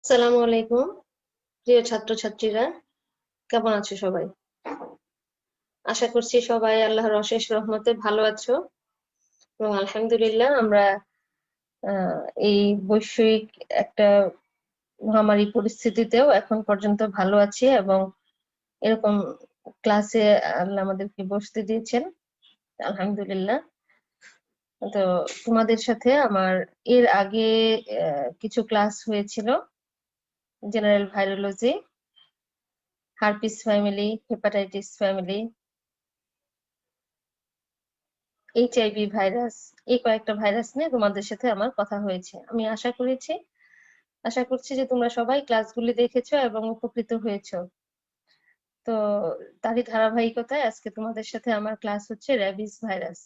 আসসালামু আলাইকুম প্রিয় ছাত্রছাত্রীরা, কেমন আছো সবাই? আশা করছি সবাই আল্লাহর অশেষ রহমতে ভালো আছো এবং আলহামদুলিল্লাহ আমরা আহ, এই বৈশ্বিক একটা মহামারী পরিস্থিতিতেও এখন পর্যন্ত ভালো আছি এবং এরকম ক্লাসে আল্লাহ আমাদেরকে বসতে দিয়েছেন, আলহামদুলিল্লাহ। তো তোমাদের সাথে আমার এর আগে কিছু ক্লাস হয়েছিল, general virology, herpes family, hepatitis family, HIV virus, এই কয়েকটা ভাইরাস নিয়ে তোমাদের সাথে আমার কথা হয়েছে। আমি আশা করছি যে তোমরা সবাই ক্লাসগুলি দেখেছো এবং উপকৃত হয়েছো। তো তারই ধারাবাহিকতায় আজকে তোমাদের সাথে আমার ক্লাস হচ্ছে র্যাবিস ভাইরাস।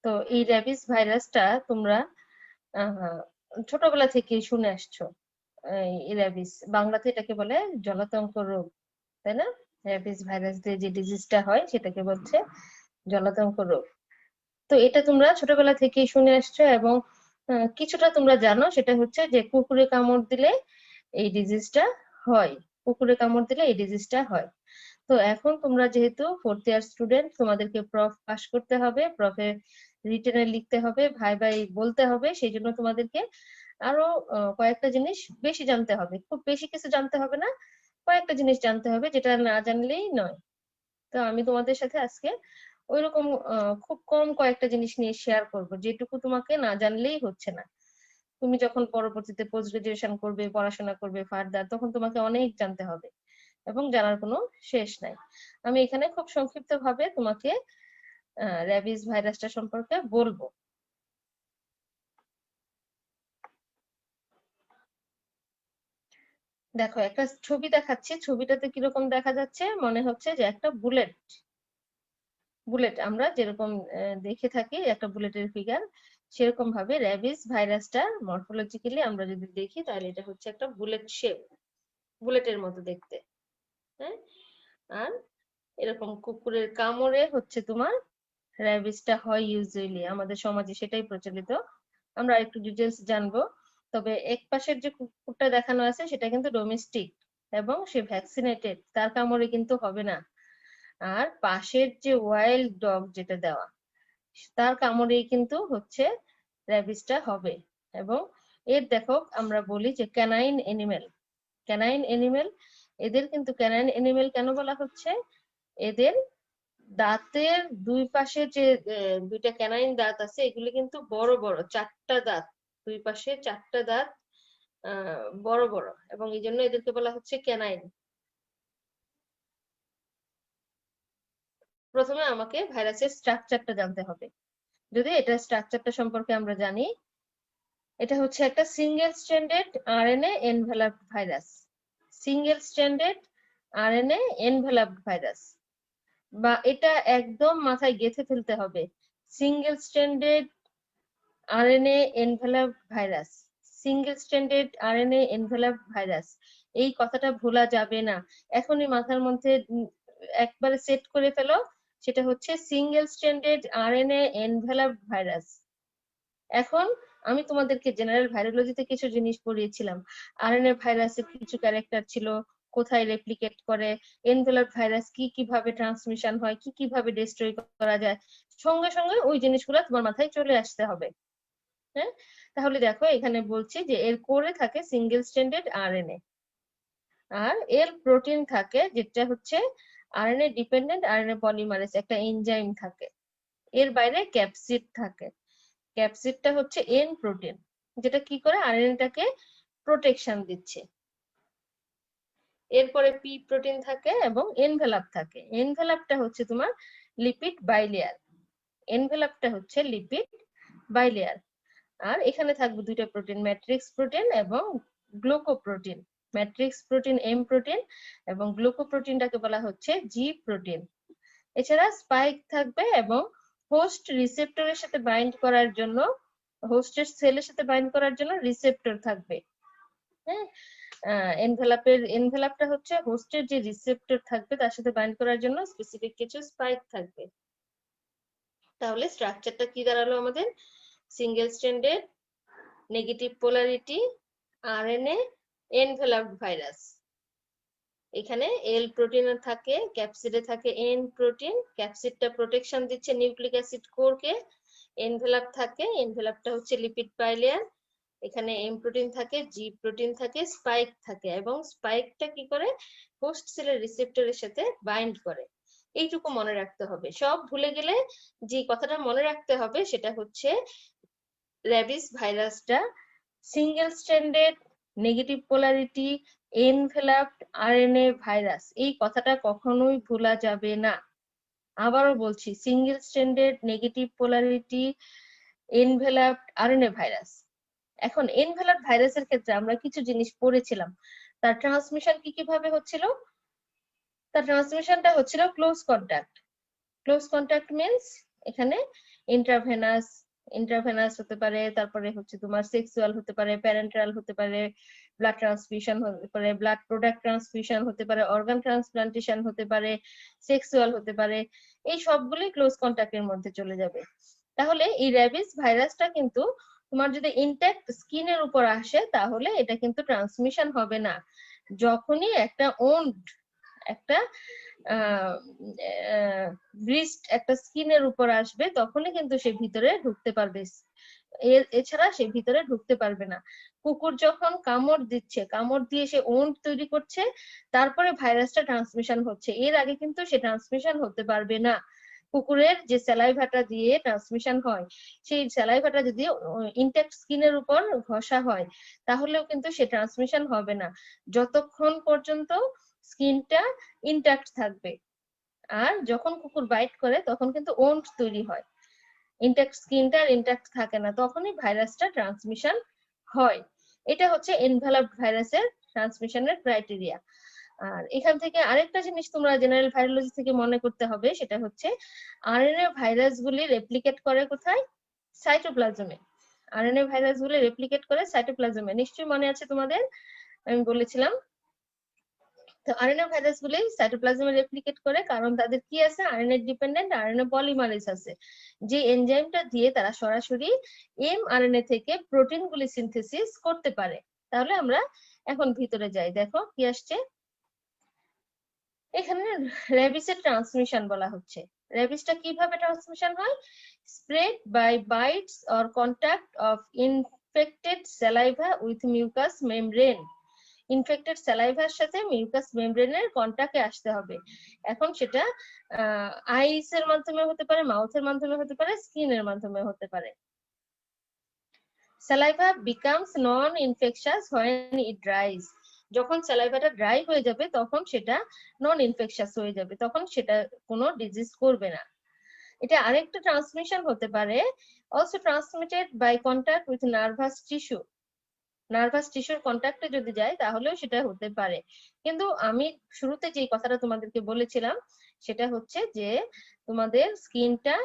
তো এই র্যাবিস ভাইরাসটা তোমরা আহ, ছোটবেলা থেকেই শুনে আসছো। এই র্যাবিস বাংলাতে এটাকে বলে জলাতঙ্ক রোগ, তাই না? র্যাবিস ভাইরাস দিয়ে যে ডিজিজটা হয় সেটাকে বলছে জলাতঙ্ক রোগ। তো এটা তোমরা ছোটবেলা থেকেই শুনে আসছো এবং কিছুটা তোমরা জানো, সেটা হচ্ছে যে কুকুরে কামড় দিলে এই ডিজিজটা হয়। কুকুরে কামড় দিলে এই ডিজিজটা হয়। তো এখন তোমরা যেহেতু ফোর্থ ইয়ার স্টুডেন্ট, তোমাদেরকে প্রফ পাস করতে হবে, প্রফে রিটেনে লিখতে হবে, ভাই ভাই বলতে হবে, সেই জন্য তোমাদেরকে আরো কয়েকটা জিনিস বেশি জানতে হবে। খুব বেশি কিছু জানতে হবে না, কয়েকটা জিনিস জানতে হবে যেটা না জানলেই নয়। তো আমি তোমাদের সাথে আজকে ওইরকম খুব কম কয়েকটা জিনিস নিয়ে শেয়ার করব, যেটুকু তোমাকে না জানলেই হচ্ছে না। তুমি যখন পরবর্তীতে পোস্ট গ্রাজুয়েশন করবে, পড়াশোনা করবে ফার্দার, তখন তোমাকে অনেক জানতে হবে এবং জানার কোনো শেষ নাই। আমি এখানে খুব সংক্ষিপ্ত ভাবে তোমাকে র্যাবিস ভাইরাসটা সম্পর্কে বলবো। দেখো, একটা ছবি দেখাচ্ছি, ছবিটাতে কিরকম দেখা যাচ্ছে, মনে হচ্ছে যে একটা বুলেট। বুলেট আমরা যেরকম দেখে থাকি একটা বুলেটের ফিগার, সেরকম ভাবে র্যাবিস ভাইরাসটা মরফোলজিক্যালি আমরা যদি দেখি তাহলে এটা হচ্ছে একটা বুলেট শেপ, বুলেটের মতো দেখতে। হ্যাঁ, আর এরকম কুকুরের কামড়ে হচ্ছে তোমার র্যাবিসটা হয় ইউজুয়ালি, আমাদের সমাজে সেটাই প্রচলিত। আমরা একটু ডিটেলস জানবো। তবে এক পাশের যে কুকুরটা দেখানো আছে সেটা কিন্তু ডোমেস্টিক এবং সে ভ্যাকসিনেটেড, তার কামড়ে কিন্তু হবে না। আর পাশের যে ওয়াইল্ড ডগ যেটা দেওয়া, তার কামড়েই কিন্তু হচ্ছে র্যাবিসটা হবে। এবং এর দেখো, আমরা বলি যে ক্যানাইন এনিমেল, ক্যানাইন এনিমেল, এদের কিন্তু ক্যানাইন এনিমেল কেন বলা হচ্ছে, এদের দাঁতের দুই পাশে যে দুইটা ক্যানাইন দাঁত আছে, এগুলি কিন্তু বড় বড়, চারটা দাঁত, দুই পাশে চারটা দাঁত বড় বড়, এবং এই জন্য এদেরকে বলা হচ্ছে ক্যানাইন। প্রথমে আমাকে ভাইরাসের স্ট্রাকচারটা জানতে হবে। যদি এটা স্ট্রাকচারটা সম্পর্কে আমরা জানি, এটা হচ্ছে একটা single stranded RNA এনভেলপড virus. Single stranded RNA এনভেলপড virus, বা এটা একদম মাথায় গেঁথে ফেলতে হবে, single stranded RNA এনভেলপড virus, single stranded RNA এনভেলপড virus, এই কথাটা ভোলা যাবে না। এখনই মাথার মধ্যে একবারে সেট করে ফেলো, সেটা হচ্ছে সিঙ্গেল স্ট্র্যান্ডেড আরএনএ এনভেলপড ভাইরাস। এখন আমি তোমাদেরকে জেনারেল ভাইরোলজিতে কিছু জিনিস পড়িয়েছিলাম। আরএনএ ভাইরাসের কিছু ক্যারেক্টার ছিল, কোথায় রেপ্লিকেট করে, এনভেলপ ভাইরাস কি কিভাবে ট্রান্সমিশন হয়, কি কিভাবে ডিস্ট্রয় করা যায়, সঙ্গে সঙ্গে ওই জিনিসগুলো তোমার মাথায় চলে আসতে হবে। হ্যাঁ, তাহলে দেখো এখানে বলছি যে এর কোরে থাকে সিঙ্গেল স্ট্র্যান্ডেড আরএনএ, আর এর প্রোটিন থাকে যেটা হচ্ছে আরএনএ ডিপেন্ডেন্ট আরএনএ পলিমারেজ, একটা এনজাইম থাকে। এর বাইরে ক্যাপসিড থাকে। ক্যাপসিডটা হচ্ছে এন প্রোটিন, যেটা কি করে আরএনএটাকে প্রোটেকশন দিচ্ছে। এরপরে পি প্রোটিন থাকে এবং এনভেলাপ থাকে। এনভেলাপটা হচ্ছে তোমার লিপিড বাইলেয়ার, এনভেলাপটা হচ্ছে লিপিড বাইলেয়ার। আর এখানে থাকবে দুইটা প্রোটিন, ম্যাট্রিক্স প্রোটিন এবং গ্লুকোপ্রোটিন। ম্যাট্রিক্স প্রোটিন এম প্রোটিন এবং গ্লুকোপ্রোটিনটাকে বলা হচ্ছে জি প্রোটিন। এছাড়া স্পাইক থাকবে এবং হোস্ট রিসেপ্টরের সাথে বাইন্ড করার জন্য, হোস্টের সেলের সাথে বাইন্ড করার জন্য রিসেপ্টর থাকবে। হ্যাঁ, এনভেলাপটা হচ্ছে হোস্টের যে রিসেপ্টর থাকবে তার সাথে বাইন্ড করার জন্য স্পেসিফিক কিছু স্পাইক থাকবে। তাহলে স্ট্রাকচারটা কি দাঁড়ালো আমাদের, single stranded negative polarity RNA এনভেলপড virus. এখানে এল প্রোটিনে থাকে, ক্যাপসিডে থাকে এন প্রোটিন, ক্যাপসিডটা প্রোটেকশন দিচ্ছে নিউক্লিক অ্যাসিড কোরকে, এনভেলপ থাকে, এনভেলপটা হচ্ছে লিপিড বাইলেয়ার, এখানে এম প্রোটিন থাকে, জি প্রোটিন থাকে, স্পাইক থাকে, এবং স্পাইকটা কি করে হোস্ট সেলের রিসেপ্টরের সাথে বাইন্ড করে। এইটুকু মনে রাখতে হবে। সব ভুলে গেলে যে কথাটা মনে রাখতে হবে সেটা হচ্ছে র্যাবিস ভাইরাসটা single stranded negative polarity enveloped RNA virus. এই কথাটা কখনোই ভোলা যাবে না। আবারও বলছি, single stranded negative polarity enveloped RNA virus. এখন এনভেলপড ভাইরাসের ক্ষেত্রে আমরা কিছু জিনিস পড়েছিলাম। তার ট্রান্সমিশন কি কিভাবে হচ্ছিল? তার ট্রান্সমিশনটা হচ্ছিল close contact. Close contact means এখানে ইন্ট্রাভেনাস হতে পারে, তারপরে হচ্ছে তোমার সেক্সুয়াল হতে পারে, প্যারেন্টাল হতে পারে, ব্লাড ট্রান্সফিউশন হতে পারে, ব্লাড প্রোডাক্ট ট্রান্সফিউশন হতে পারে, অর্গান ট্রান্সপ্লান্টেশন হতে পারে, সেক্সুয়াল হতে পারে। এই সবগুলোই ক্লোজ কন্টাক্টের মধ্যে চলে যাবে। তাহলে এই র্যাবিস ভাইরাসটা কিন্তু তোমার যদি ইনট্যাক্ট স্কিনের উপর আসে তাহলে এটা কিন্তু ট্রান্সমিশন হবে না। যখনই একটা একটা ব্রিস্ট একটা স্কিনের উপর আসবে তখনই কিন্তু সে ভিতরে ঢুকতে পারবে, এছাড়া সে ভিতরে ঢুকতে পারবে না। কুকুর যখন কামড় দিচ্ছে, কামড় দিয়ে সে ওন্ড তৈরি করছে, তারপরে ভাইরাসটা ট্রান্সমিশন হচ্ছে, এর আগে কিন্তু সে ট্রান্সমিশন হতে পারবে না। কুকুরের যে স্যালাইভাটা দিয়ে ট্রান্সমিশন হয়, সেই স্যালাইভাটা যদি ইনট্যাক্ট স্কিনের উপর ঘষা হয় তাহলেও কিন্তু সে ট্রান্সমিশন হবে না, যতক্ষণ পর্যন্ত স্কিনটা ইনট্যাক্ট থাকবে। আর যখন কুকুর বাইট করে তখন কিন্তু ওন্ড তৈরি হয়, ইনট্যাক্ট স্কিনটা আর ইনট্যাক্ট থাকে না, তখনই ভাইরাসটা ট্রান্সমিশন হয়। এটা হচ্ছে এনভেলপড ভাইরাসের ট্রান্সমিশনের ক্রাইটেরিয়া। আর এখান থেকে আরেকটা জিনিস তোমরা জেনারেল ভাইরোলজি থেকে মনে করতে হবে, সেটা হচ্ছে আরএনএ ভাইরাসগুলি রেপ্লিকেট করে কোথায়? সাইটোপ্লাজমে। আরএনএ ভাইরাসগুলি রেপ্লিকেট করে সাইটোপ্লাজমে, নিশ্চয়ই মনে আছে তোমাদের, আমি বলেছিলাম। তো আরএনএ ভাইরাসগুলি সাইটোপ্লাজমে রেপ্লিকেট করে, কারণ তাদের কি আছে? আরএনএ ডিপেন্ডেন্ট আরএনএ পলিমারেজ আছে, যে এনজাইমটা দিয়ে তারা সরাসরি এমআরএনএ থেকে প্রোটিনগুলি সিনথেসিস করতে পারে। তাহলে আমরা এখন ভিতরে যাই, দেখো কি আসছে এখানে। র্যাবিসের ট্রান্সমিশন বলা হচ্ছে। র্যাবিসটা কিভাবে ট্রান্সমিশন হয়? Spread by bites or contact of infected saliva with mucous membrane. Infected স্যালাইভার সাথে মিউকাস মেমব্রেনের কন্টাক্টে আসতে হবে। এখন সেটা আইস এর মাধ্যমে হতে পারে, মাউথের মাধ্যমে হতে পারে, স্কিনের মাধ্যমে হতে পারে। Saliva becomes non infectious when it dries. যখন স্যালাইভাটা ড্রাই হয়ে যাবে তখন সেটা নন ইনফেকশাস হয়ে যাবে, তখন সেটা কোনো ডিজিজ করবে না। এটা আরেকটা ট্রান্সমিশন হতে পারে, also transmitted by contact with nervous tissue. Nervous টিস্যুর কন্টাক্টে যদি যায় তাহলেও সেটা হতে পারে। কিন্তু আমি শুরুতে যে কথাটা তোমাদেরকে বলেছিলাম সেটা হচ্ছে যে তোমাদের স্কিনটা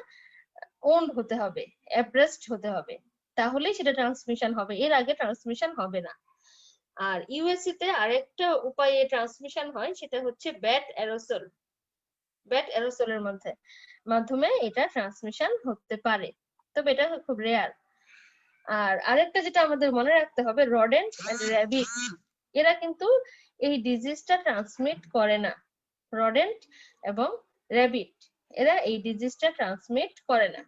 ওন্ড হতে হবে, অ্যাব্রাস্ট হতে হবে, তাহলেই সেটা ট্রান্সমিশন হবে, এর আগে ট্রান্সমিশন হবে না। আর ইউএসএ তে আরেকটা উপায়ে ট্রান্সমিশন হয়, সেটা হচ্ছে ব্যাট অ্যারোসল। ব্যাট অ্যারোসলের মাধ্যমে এটা ট্রান্সমিশন হতে পারে, তবে এটা খুব রেয়ার। আর আরেকটা যেটা আমাদের মনে রাখতে হবে, রডেন্ট এন্ড র‍্যাবিট, এরা কিন্তু এই ডিজিজটা ট্রান্সমিট করে না। রডেন্ট এবং র‍্যাবিট এরা এই ডিজিজটা ট্রান্সমিট করে না।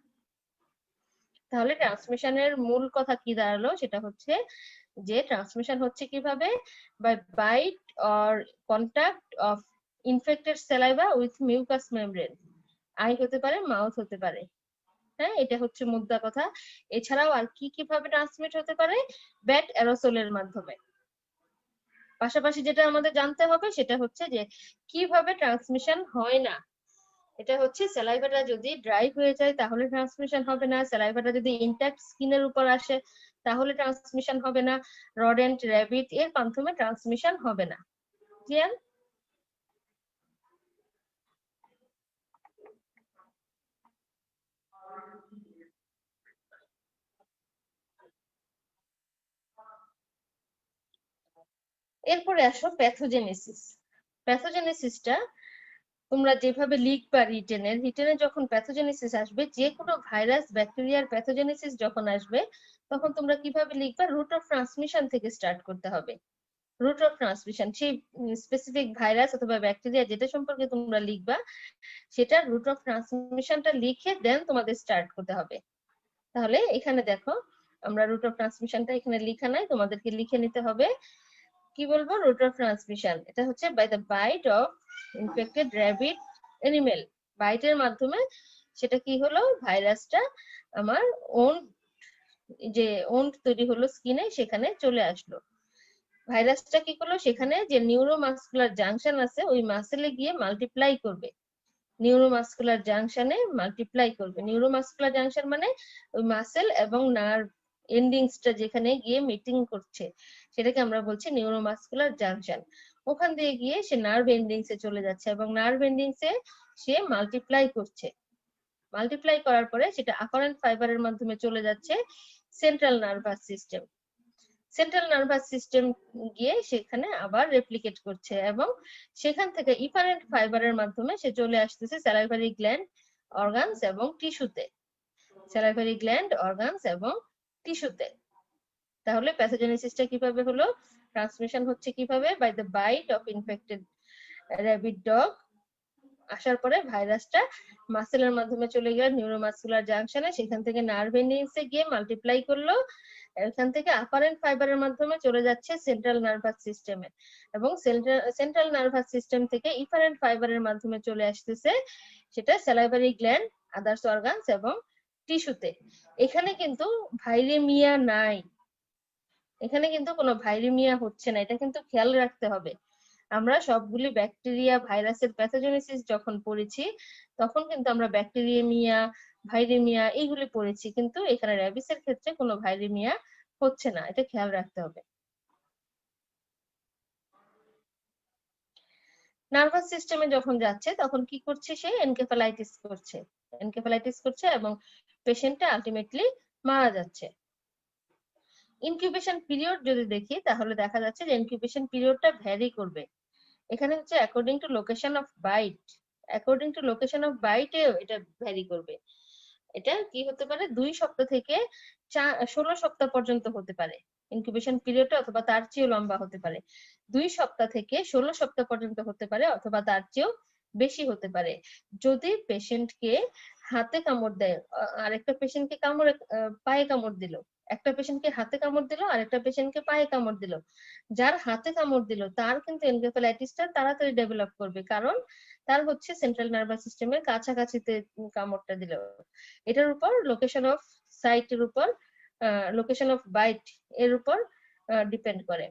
তাহলে ট্রান্সমিশনের মূল কথা কি দাঁড়ালো? সেটা হচ্ছে যে ট্রান্সমিশন হচ্ছে কিভাবে? By bite or contact of infected saliva with mucous membrane. Eye হতে পারে, মাউথ হতে পারে। হ্যাঁ, এটা হচ্ছে মুদ্রা কথা। এছাড়াও আর কি কিভাবে ট্রান্সমিট হতে পারে? ব্যাট অ্যারোসলের মাধ্যমে। পাশাপাশি যেটা আমাদের জানতে হবে সেটা হচ্ছে যে কিভাবে ট্রান্সমিশন হয় না। এটা হচ্ছে স্যালাইভাটা যদি ড্রাই হয়ে যায় তাহলে ট্রান্সমিশন হবে না, স্যালাইভাটা যদি ইনট্যাক্ট স্কিনের উপর আসে তাহলে ট্রান্সমিশন হবে না, রডেন্ট র‍্যাবিট এর মাধ্যমে ট্রান্সমিশন হবে না। ক্লিয়ার? এরপরে আসো প্যাথোজেনেসিস। প্যাথোজেনেসিসটা তোমরা যেভাবে লিখবা রিটেনে যখন প্যাথোজেনেসিস আসবে, যে কোনো ভাইরাস ব্যাকটেরিয়ার প্যাথোজেনেসিস যখন আসবে তখন তোমরা কিভাবে লিখবা? রুট অফ ট্রান্সমিশন থেকে স্টার্ট করতে হবে। রুট অফ ট্রান্সমিশন, সেই স্পেসিফিক ভাইরাস অথবা ব্যাকটেরিয়া যেটা সম্পর্কে তোমরা লিখবা সেটা রুট অফ ট্রান্সমিশনটা লিখে দেন তোমাদের স্টার্ট করতে হবে। তাহলে এখানে দেখো আমরা রুট অফ ট্রান্সমিশনটা এখানে লেখা নাই, তোমাদেরকে লিখে নিতে হবে। কি বলবো? রুট অফ ট্রান্সমিশন এটা হচ্ছে by the bite of infected rabid animal. বাইটের মাধ্যমে সেটা কি হলো, ভাইরাসটা আমার ওন্ড তৈরি হলো স্কিনে, সেখানে চলে আসলো। ভাইরাসটা কি করলো, সেখানে যে নিউরোমাস্কুলার জাংশন আছে ওই মাসেলে গিয়ে মাল্টিপ্লাই করবে। নিউরোমাস্কুলার জাংশনে মাল্টিপ্লাই করবে। নিউরোমাস্কুলার জাংশন মানে ওই মাসেল এবং নার্ভ এন্ডিংসটা যেখানে গিয়ে মিটিং করছে সেটাকে আমরা বলছি নিউরোমাস্কুলার জাংশন। ওখান দিয়ে গিয়ে সে নার্ভ এন্ডিংসে চলে যাচ্ছে এবং নার্ভ এন্ডিংসে সে মাল্টিপ্লাই করছে। মাল্টিপ্লাই করার পরে সেটা আফারেন্ট ফাইবারের মাধ্যমে চলে যাচ্ছে central nervous system. Central nervous system গিয়ে সেখানে আবার রেপ্লিকেট করছে এবং সেখান থেকে ইফারেন্ট ফাইবারের মাধ্যমে সে চলে আসতেছে স্যালাইভারি গ্ল্যান্ড, অর্গানস এবং টিস্যুতে। স্যালাইভারি গ্ল্যান্ড, অর্গানস এবং টিস্যুতে। তাহলে প্যাথোজেনেসিসটা কিভাবে হলো? ট্রান্সমিশন হচ্ছে কিভাবে? By the bite of infected rabid dog. আসার পরে ভাইরাসটা মাসেলের মাধ্যমে চলে গেল নিউরোমাস্কুলার জাংশনে, সেখান থেকে নার্ভ এন্ডিংসে গিয়ে মাল্টিপ্লাই করলো, এখান থেকে আফারেন্ট ফাইবারের মাধ্যমে চলে যাচ্ছে সেন্ট্রাল নার্ভাস সিস্টেমে এবং সেন্ট্রাল নার্ভাস সিস্টেম থেকে ইফারেন্ট ফাইবারের মাধ্যমে চলে আসতেছে সেটা স্যালাইভারি গ্ল্যান্ড, আদার্স অর্গানস এবং টিস্যুতে। এখানে কিন্তু ভাইরেমিয়া নাই, এখানে কিন্তু কোনো ভাইরেমিয়া হচ্ছে না, এটা কিন্তু খেয়াল রাখতে হবে। আমরা সবগুলি ব্যাকটেরিয়া ভাইরাসের প্যাথোজেনেসিস যখন পড়েছি তখন কিন্তু আমরা ব্যাকটেরিয়ামিয়া, ভাইরেমিয়া এইগুলি পড়েছি, কিন্তু এখানে র্যাবিসের ক্ষেত্রে কোনো ভাইরেমিয়া হচ্ছে না, এটা খেয়াল রাখতে হবে। নার্ভাস সিস্টেমে যখন যাচ্ছে তখন কি করছে, সে এনকেফালাইটিস করছে এবং পেশেন্টটা আলটিমেটলি মারা যাচ্ছে। ইনকিউবেশন পিরিয়ড যদি দেখি তাহলে দেখা যাচ্ছে যে ইনকিউবেশন পিরিয়ডটা ভ্যারি করবে। এখানে হচ্ছে according to location of bite, এটা ভ্যারি করবে। এটা কি হতে পারে, 2 সপ্তাহ থেকে 16 সপ্তাহ পর্যন্ত হতে পারে ইনকিউবেশন পিরিয়ডটা, অথবা তার চেয়েও লম্বা হতে পারে। 2 সপ্তাহ থেকে 16 সপ্তাহ পর্যন্ত হতে পারে অথবা তার চেয়েও বেশি হতে পারে। যদি পেশেন্টকে হাতে কামড় দেয়, আরেকটা পেশেন্টকে পায়ে কামড় দিল, একটা পেশেন্টকে হাতে কামড় দিল আর একটা পেশেন্টকে পায়ে কামড় দিল, যার হাতে কামড় দিল তার কিন্তু এনকেফালাইটিসটা তাড়াতাড়ি ডেভেলপ করবে, কারণ তার হচ্ছে সেন্ট্রাল নার্ভাস সিস্টেমের কাছাকাছিতে কামড়টা দিল। এটার উপর লোকেশন অফ সাইটের উপর, লোকেশন অফ বাইট এর উপর ডিপেন্ড করে।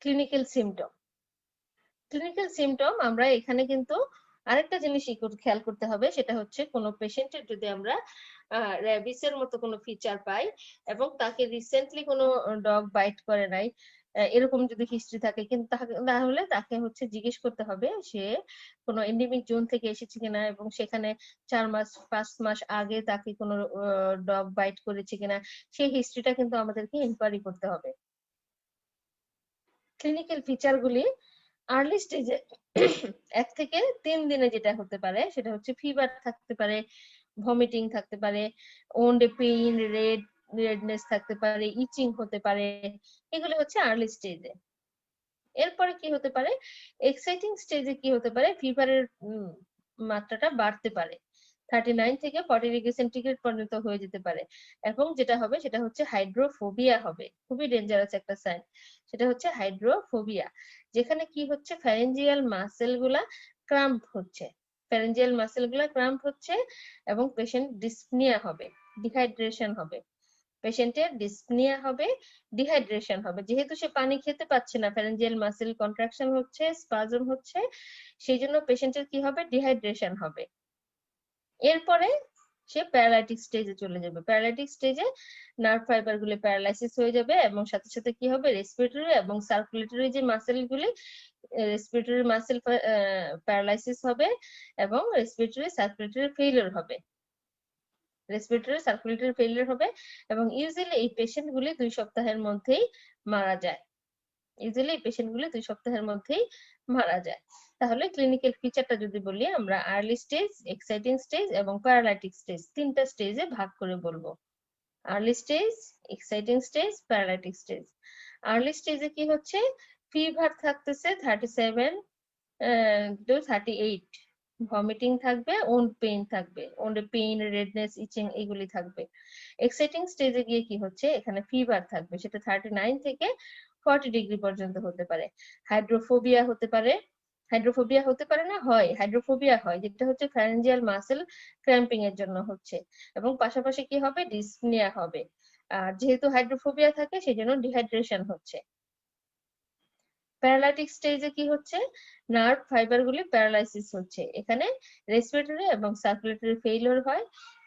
ক্লিনিক্যাল সিমটম আমরা এখানে কিন্তু আরেকটা জিনিস খেয়াল করতে হবে, সেটা হচ্ছে কোনো পেশেন্টের যদি আমরা র্যাবিসের মতো কোনো ফিচার পাই এবং তাকে রিসেন্টলি কোনো ডগ বাইট করে নাই, এরকম যদি হিস্ট্রি থাকে, কিন্তু তাহলে তাকে হচ্ছে জিজ্ঞেস করতে হবে সে কোনো এন্ডেমিক জোন থেকে এসেছে কিনা এবং সেখানে 4 মাস 5 মাস আগে তাকে কোনো ডগ বাইট করেছে কিনা, সেই হিস্ট্রিটা কিন্তু আমাদেরকে ইনকোয়ারি করতে হবে। ক্লিনিক্যাল ফিচার গুলি আর্লি স্টেজে 1 থেকে 3 দিনে যেটা হতে পারে সেটা হচ্ছে ফিভার থাকতে পারে, ভমিটিং থাকতে পারে, ওন্ডে পেইন, রেডনেস থাকতে পারে, ইচিং হতে পারে, এগুলো হচ্ছে আর্লি স্টেজে। এরপরে কি হতে পারে, এক্সাইটিং স্টেজে কি হতে পারে, ফিভারের মাত্রাটা বাড়তে পারে, 39 থেকে 40 ডিগ্রি সেন্টিগ্রেড পর্যন্ত হয়ে যেতে পারে এবং যেটা হবে সেটা হচ্ছে হাইড্রোফোবিয়া হবে। খুবই ডেঞ্জারাস একটা সাইন, সেটা হচ্ছে হাইড্রোফোবিয়া, যেখানে কি হচ্ছে ফ্যারেঞ্জিয়াল মাসেল গুলা ক্রাম্প হচ্ছে, এবং পেশেন্ট ডিসপনিয়া হবে, ডিহাইড্রেশন হবে, পেশেন্টের ডিসপনিয়া হবে, ডিহাইড্রেশন হবে, যেহেতু সে পানি খেতে পাচ্ছে না, ফ্যারেঞ্জিয়াল মাসেল কন্ট্রাকশন হচ্ছে, স্পাজম হচ্ছে, সেই জন্য পেশেন্টের কি হবে, ডিহাইড্রেশন হবে। এরপরে সে প্যারালাইটিক স্টেজে চলে যাবে। প্যারালাইটিক স্টেজে নার্ভ ফাইবার গুলি প্যারালাইসিস হয়ে যাবে এবং সাথে সাথে কি হবে, রেসপিরেটরি এবং সার্কুলেটরি যে মাসেল গুলি, রেসপিরেটরি মাসেল প্যারালাইসিস হবে এবং রেসপিরেটরি সার্কুলেটরি ফেইলিওর হবে এবং ইউজুয়ালি এই পেশেন্ট গুলি 2 সপ্তাহের মধ্যেই মারা যায়। তাহলে ক্লিনিক্যাল ফিচারটা যদি বলি, আমরা আর্লি স্টেজ, এক্সাইটিং স্টেজ এবং প্যারালাইটিক স্টেজ 3টা স্টেজে ভাগ করে বলবো। Early stage, exciting stage, paralytic stage. Early স্টেজে কি হচ্ছে, ফিভার থাকতেছে 37 টু 38, ভমিটিং থাকবে, ওন্ড পেইন থাকবে, ওন্ডে পেইন, রেডনেস, ইচিং এগুলি থাকবে। এক্সাইটিং স্টেজে গিয়ে কি হচ্ছে, এখানে ফিভার থাকবে, সেটা 39 থেকে 40 ডিগ্রি পর্যন্ত হতে পারে। হাইড্রোফোবিয়া হতে পারে, হাইড্রোফোবিয়া হতে পারে না, হয় হাইড্রোফোবিয়া হয়, যেটা হচ্ছে ফ্যারেঞ্জিয়াল মাসেল ক্র্যাম্পিং এর জন্য হচ্ছে, এবং পাশাপাশি কি হবে, ডিসনিয়া হবে। আর যেহেতু হাইড্রোফোবিয়া থাকে সেই জন্য ডিহাইড্রেশন হচ্ছে। প্যারালাইটিক স্টেজে কি হচ্ছে, নার্ভ ফাইবার গুলি প্যারালাইসিস হচ্ছে, এখানে রেসপিরেটরি এবং সার্কুলেটরি ফেইলিওর হয়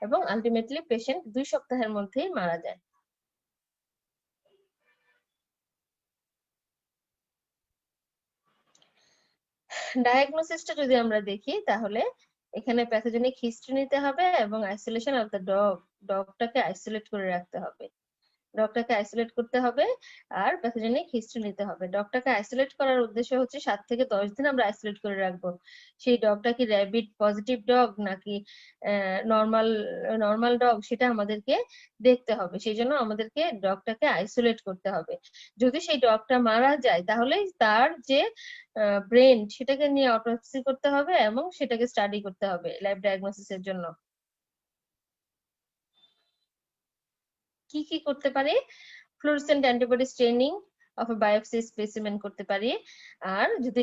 এবং আলটিমেটলি পেশেন্ট 2 সপ্তাহের মধ্যেই মারা যায়। ডায়াগনোসিসটা যদি আমরা দেখি তাহলে এখানে প্যাথোজেনিক হিস্ট্রি নিতে হবে এবং আইসোলেশন অফ দ্য ডগ, ডগটাকে আইসোলেট করে রাখতে হবে, ডগটাকে আইসোলেট করতে হবে আর প্যাথোজেনিক হিস্ট্রি নিতে হবে। ডগটাকে আইসোলেট করার উদ্দেশ্য হচ্ছে 7 থেকে 10 দিন আমরা আইসোলেট করে রাখবো। সেই ডগটা কি র্যাবিট পজিটিভ ডগ নাকি নর্মাল নর্মাল ডগ, সেটা আমাদেরকে দেখতে হবে। সেই জন্য আমাদেরকে ডগটাকে আইসোলেট করতে হবে। যদি সেই ডগটা মারা যায় তাহলে তার যে ব্রেন সেটাকে নিয়ে অটোপসি করতে হবে এবং সেটাকে স্টাডি করতে হবে ল্যাব ডায়াগনোসিসের জন্য। কি কি করতে পারি, fluorescent antibody straining of A biopsy specimen করতে পারি। আর যদি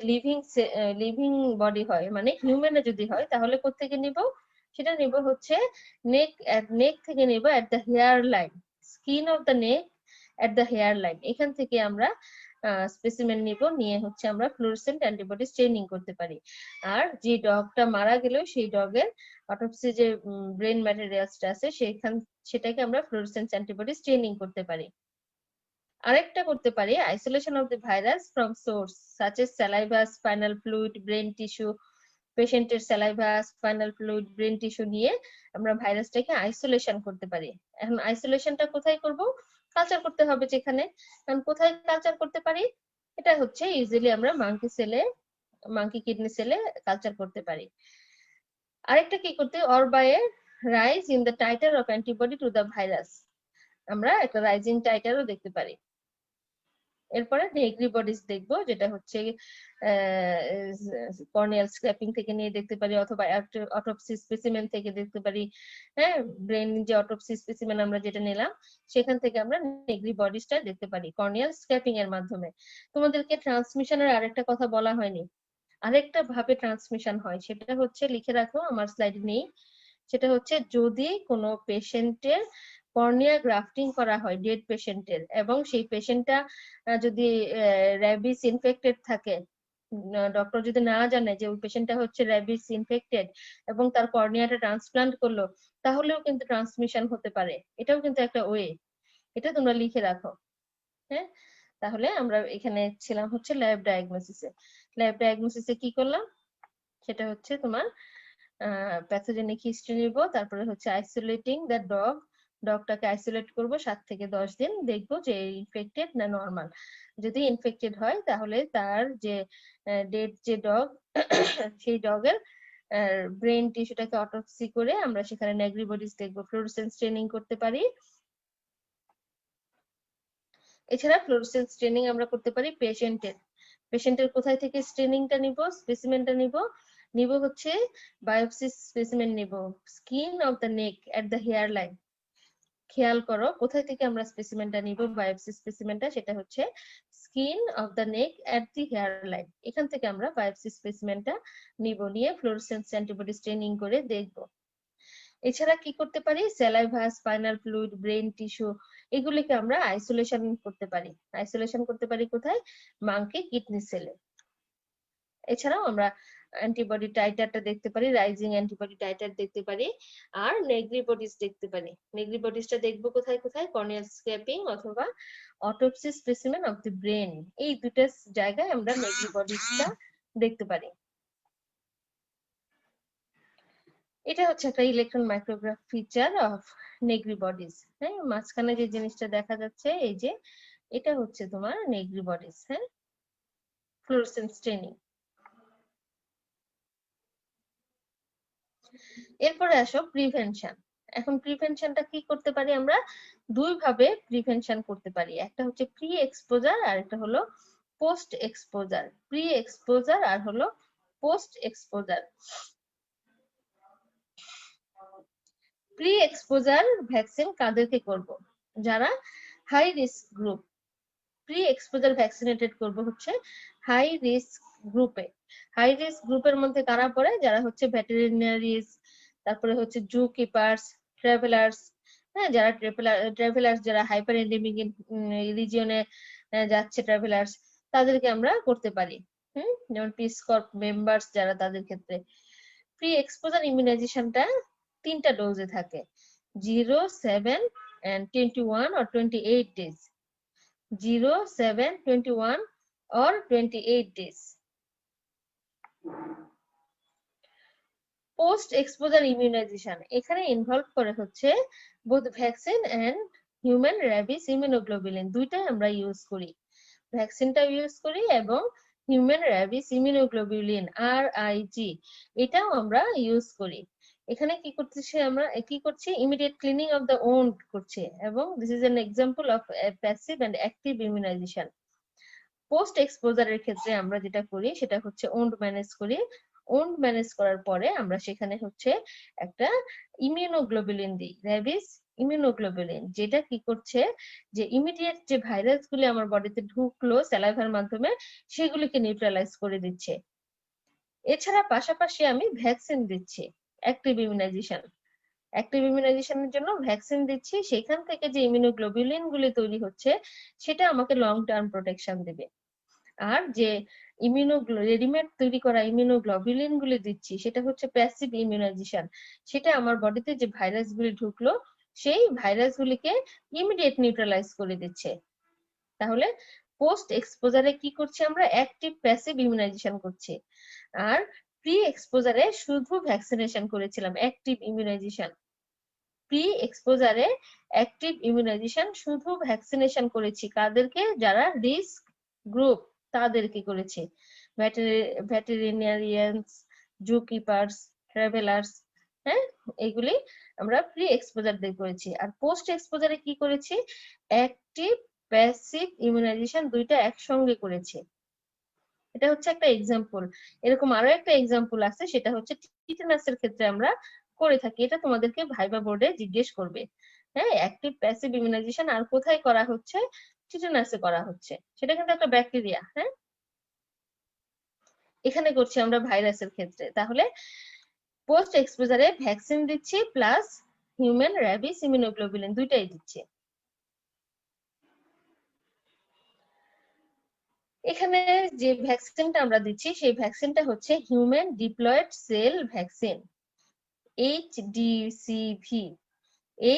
লিভিং বডি হয়, মানে হিউম্যানে যদি হয়, তাহলে কোত্থেকে নিব, সেটা নিব হচ্ছে নেক থেকে নিব at the hair line, skin of the neck at the hair line, এখান থেকে আমরা স্পেসিমেন নিব, নিয়ে হচ্ছে আমরা ফ্লুরোসেন্ট অ্যান্টিবডি স্টেনিং করতে পারি। আর যে ডগটা মারা গেল সেই ডগের অটোপসি যে ব্রেন ম্যাটেরিয়ালসটা আছে সেটাকে আমরা ফ্লুরোসেন্স অ্যান্টিবডি স্টেনিং করতে পারি। আরেকটা করতে পারি, isolation of the virus from source such as saliva, spinal fluid, brain tissue. পেশেন্টের saliva, spinal fluid, brain tissue নিয়ে আমরা ভাইরাসটাকে আইসোলেশন করতে পারি। এখন আইসোলেশনটা কোথায় করব, কালচার করতে হবে যেখানে। কারণ কোথায় কালচার করতে পারি, এটা হচ্ছে ইজিলি আমরা মাঙ্কি কিডনি সেলে কালচার করতে পারি। আরেকটা কি করতে, or by a rise in the titre of antibody to the virus, আমরা একটা রাইজিং টাইটারও দেখতে পারি। এরপরে নেগ্রি বডিজ দেখবো, যেটা হচ্ছে কর্নিয়াল স্ক্র্যাপিং থেকে নিয়ে দেখতে পারি অথবা অটোপসি স্পেসিমেন থেকে দেখতে পারি। হ্যাঁ, ব্রেন যে অটোপসি স্পেসিমেন আমরা যেটা নিলাম সেখান থেকে আমরা নেগ্রি বডিজটা দেখতে পারি কর্নিয়াল স্ক্র্যাপিং এর মাধ্যমে। তোমাদেরকে ট্রান্সমিশনের আরেকটা কথা বলা হয়নি, আরেকটা ভাবে ট্রান্সমিশন হয়, সেটা হচ্ছে লিখে রাখো, আমার স্লাইডে নেই। সেটা হচ্ছে যদি কোনো পেশেন্টের কর্নিয়া গ্রাফটিং করা হয় ডেড পেশেন্টের, এবং সেই পেশেন্টটা যদি র্যাবিস ইনফেক্টেড থাকে, ডক্টর যদি না জানে যে ওই পেশেন্টটা হচ্ছে র্যাবিস ইনফেক্টেড এবং তার কর্নিয়াটা ট্রান্সপ্লান্ট করলো, তাহলেও কিন্তু ট্রান্সমিশন হতে পারে। এটাও কিন্তু একটা ওয়ে, এটা তোমরা লিখে রাখো। হ্যাঁ, তাহলে আমরা এখানে ছিলাম হচ্ছে ল্যাব ডায়াগনোসিসে। ল্যাব ডায়াগনোসিসে কি করলাম, সেটা হচ্ছে তোমার প্যাথোজেনিক হিস্ট্রি নিব, তারপরে হচ্ছে আইসোলেটিং দ্য ডগ, ডগটাকে আইসোলেট করব 7 থেকে 10 দিন, দেখবো যে ইনফেক্টেড না নরমাল। যদি ইনফেক্টেড হয় তাহলে তার যে ডেড যে ডগ সেই ডগের ব্রেন টিস্যুটাকে অটোপসি করে আমরা সেখানে নেগ্রিবডিজ দেখবো, ফ্লুরোসেন্স স্টেনিং করতে পারি। এছাড়া ফ্লুরোসেন্স স্টেনিং আমরা করতে পারি পেশেন্টের কোথায় থেকে স্টেনিংটা নিব, স্পেসিমেনটা নিব হচ্ছে বায়োপসি স্পেসিমেন নিব, skin of the neck at the hair line. খেয়াল করো কোথায় থেকে আমরা স্পেসিমেনটা নিব, বায়োপসি স্পেসিমেনটা, সেটা হচ্ছে skin of the neck at the hair line, এখান থেকে আমরা বায়োপসি স্পেসিমেনটা নিব, নিয়ে ফ্লুরোসেন্স অ্যান্টিবডি স্টেনিং করে দেখব। এছাড়া কি করতে পারি, saliva, spinal fluid, brain tissue এগুলিকে আমরা আইসোলেশন করতে পারি। আইসোলেশন করতে পারি কোথায়, মাঙ্কি কিডনি সেলে। এছাড়াও আমরা অ্যান্টিবডি টাইটারটা দেখতে পারি, রাইজিং অ্যান্টিবডি টাইটার দেখতে পারি, আর নেগ্রি বডিজ দেখতে পারি। নেগ্রি বডিজটা দেখবো কোথায় কোথায়, কর্নিয়াল স্ক্র্যাপিং অথবা autopsy specimen of the brain, এই দুটো জায়গায় আমরা নেগ্রি বডিজটা দেখতে পারি। এটা হচ্ছে একটা electron micrograph feature of Negri bodies. হ্যাঁ, মাঝখানে যে জিনিসটা দেখা যাচ্ছে এই যে, এটা হচ্ছে তোমার নেগ্রি বডিজ। হ্যাঁ, ফ্লুরোসেন্স স্টেনিং। এরপরে আসো প্রিভেনশন। এখন প্রিভেনশনটা কি করতে পারি আমরা? দুই ভাবে প্রিভেনশন করতে পারি। একটা হচ্ছে প্রি এক্সপোজার আর একটা হলো পোস্ট এক্সপোজার। প্রি এক্সপোজার আর হলো post exposure. Pre exposure vaccine কাদেরকে করব? যারা high risk group. Pre exposure vaccinated করব হচ্ছে হাই রিস্ক গ্রুপে। হাই রিস্ক গ্রুপের মধ্যে কারা পড়ে? যারা হচ্ছে ভেটেরিনারিজ, তারপরে হচ্ছে জু কিপার্স, ট্রাভেলার্স, হ্যাঁ, যারা ট্রাভেলার্স যারা হাইপার এন্ডেমিক রিজিয়নে যাচ্ছে ট্রাভেলার্স, তাদেরকে আমরা করতে পারি। যেমন পিস কর্প মেম্বার্স যারা, তাদের ক্ষেত্রে প্রি এক্সপোজার ইমিউনাইজেশনটা 3টা ডোজে থাকে, 0, 7 and 21 or 28 days. 0, 7, 21 or 28 days. Post exposure immunisation এখানে ইনভলভ করে হচ্ছে both vaccine and human rabies immunoglobulin, দুইটাই আমরা ইউজ করি। ভ্যাকসিনটা ইউজ করি এবং হিউম্যান র্যাবিস ইমিউনোগ্লোবুলিন RIG এটাও আমরা ইউজ করি। এখানে কি করতেছি আমরা? কি করছি? Immediate cleaning of the wound করছে, এবং this is an example of passive and active immunization. Post এক্সপোজারের ক্ষেত্রে আমরা যেটা করি সেটা হচ্ছে ওন্ড ম্যানেজ করি। ওন্ড ম্যানেজ করার পরে আমরা সেখানে হচ্ছে একটা ইমিউনোগ্লোবুলিন দিই, র্যাবিস ইমিউনোগ্লোবুলিন, যেটা কি করছে যে ইমিডিয়েট যে ভাইরাসগুলি আমার বডিতে ঢুকলো স্যালাইভার মাধ্যমে, সেগুলিকে নিউট্রালাইজ করে দিচ্ছে। এছাড়া পাশাপাশি আমি ভ্যাকসিন দিচ্ছি, অ্যাক্টিভ ইমিউনাইজেশন। অ্যাক্টিভ ইমিউনাইজেশনের জন্য ভ্যাকসিন দিচ্ছি, সেখান থেকে যে ইমিউনোগ্লোবুলিন গুলি তৈরি হচ্ছে সেটা আমাকে লং টার্ম প্রোটেকশন দিবে। আর যে রেডিমেড তৈরি করা ইমিউনোগ্লোবুলিন গুলি দিচ্ছি সেটা হচ্ছে প্যাসিভ ইমিউনাইজেশন, সেটা আমার বডিতে যে ভাইরাস গুলি ঢুকলো সেই ভাইরাস গুলিকে ইমিডিয়েট নিউট্রালাইজ করে দিচ্ছে। তাহলে পোস্ট এক্সপোজারে কি করছি আমরা? অ্যাক্টিভ প্যাসিভ ইমিউনাইজেশন করছি। আর প্রি এক্সপোজারে শুধু ভ্যাকসিনেশন করেছিলাম, অ্যাক্টিভ ইমিউনাইজেশন। প্রি এক্সপোজারে অ্যাক্টিভ ইমিউনাইজেশন শুধু ভ্যাকসিনেশন করেছি কাদেরকে? যারা রিস্ক গ্রুপ তাদেরকে করেছি, ভেটেরিনারিয়ানস, জু কিপার্স, ট্রাভেলার্স, হ্যাঁ, এগুলি আমরা প্রি এক্সপোজার দিয়ে করেছি। আর পোস্ট এক্সপোজারে কি করেছি? অ্যাক্টিভ প্যাসিভ ইমিউনাইজেশন দুইটা একসঙ্গে করেছি। এটা হচ্ছে একটা এক্সাম্পল। এরকম আরো একটা এক্সাম্পল আছে, সেটা হচ্ছে টিটেনাসের ক্ষেত্রে আমরা করে থাকি। এটা তোমাদেরকে ভাইবা বোর্ডে জিজ্ঞেস করবে। হ্যাঁ, অ্যাক্টিভ প্যাসিভ ইমিউনাইজেশন আর কোথায় করা হচ্ছে? টিটেনাসে করা হচ্ছে। সেটা কিন্তু একটা ব্যাকটেরিয়া। হ্যাঁ, এখানে করছি আমরা ভাইরাসের ক্ষেত্রে। তাহলে পোস্ট এক্সপোজারে ভ্যাকসিন দিচ্ছি প্লাস হিউম্যান র্যাবিস ইমিউনোগ্লোবুলিন দুইটাই দিচ্ছি। এখানে যে ভ্যাকসিনটা আমরা দিচ্ছি সেই ভ্যাকসিনটা হচ্ছে human diploid cell vaccine, HDCV।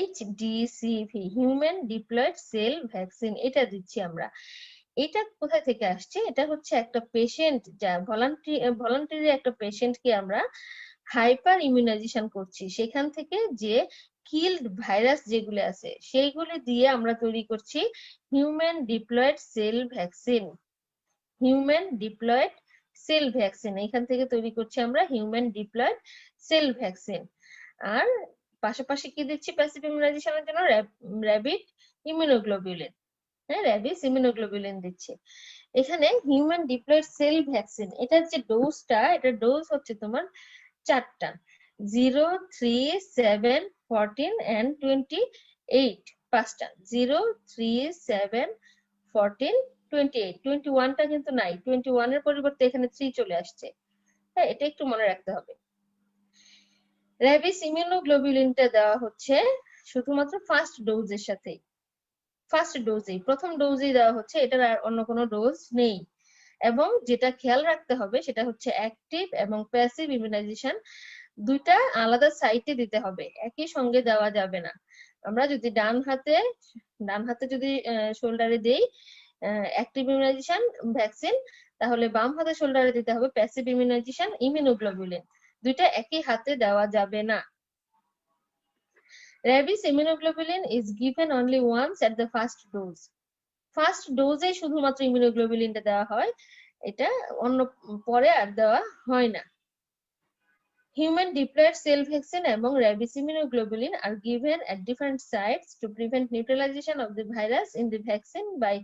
HDCV human diploid cell vaccine, এটা দিচ্ছি আমরা। এটা কোথায় থেকে আসছে? এটা হচ্ছে একটা পেশেন্ট, যা ভলান্টারি একটা পেশেন্টকে আমরা হাইপার ইমিউনাইজেশন করছি, সেখান থেকে যে কিল্ড ভাইরাস যেগুলো আছে সেইগুলি দিয়ে আমরা তৈরি করছি human diploid cell vaccine. Human diploid cell vaccine, এখান থেকে তৈরি করছি আমরা হিউম্যান ডিপ্লয়েড সেল ভ্যাকসিন। আর পাশাপাশি কি দিচ্ছি প্যাসিভ ইমিউনাইজেশনের জন্য? র্যাবিড ইমিউনোগ্লোবুলিন, হ্যাঁ, র্যাবিস ইমিউনোগ্লোবুলিন দিচ্ছি। এখানে হিউম্যান ডিপ্লয়েড সেল ভ্যাকসিন, এটার যে ডোজটা, এটার ডোজ হচ্ছে তোমার 4টা, 0, 3, 7, 14 and 28, 5টা, 0, 3, 7, 14, 28, 21টা কিন্তু নাই, 21 এর পরিবর্তে এখানে 3 চলে আসছে। হ্যাঁ, এটা একটু মনে রাখতে হবে। র্যাবিস ইমিউনোগ্লোবুলিনটা দেওয়া হচ্ছে শুধুমাত্র ফার্স্ট ডোজের সাথে, ফার্স্ট ডোজেই, প্রথম ডোজেই দেওয়া হচ্ছে, এটার আর অন্য কোনো ডোজ নেই। এবং যেটা খেয়াল রাখতে হবে সেটা হচ্ছে অ্যাক্টিভ এবং প্যাসিভ ইমিউনাইজেশন দুইটা আলাদা সাইটে দিতে হবে, একই সঙ্গে দেওয়া যাবে না। আমরা যদি ডান হাতে যদি শোল্ডারে দেই অ্যাক্টিভ ইমিউনাইজেশন ভ্যাকসিন, তাহলে বাম হাতে শোল্ডারে দিতে হবে প্যাসিভ ইমিউনাইজেশন ইমিউনোগ্লোবুলিন, দুইটা একই হাতে দেওয়া যাবে না। Rabies immunoglobulin is given only once at the first dose. First ডোজে শুধুমাত্র ইমিউনোগ্লোবুলিনটা দেওয়া হয়, এটা অন্য পরে আর দেওয়া হয় না। Human diploid cell vaccine এবং rabies immunoglobulin are given at different sites to prevent neutralization of the virus in the vaccine by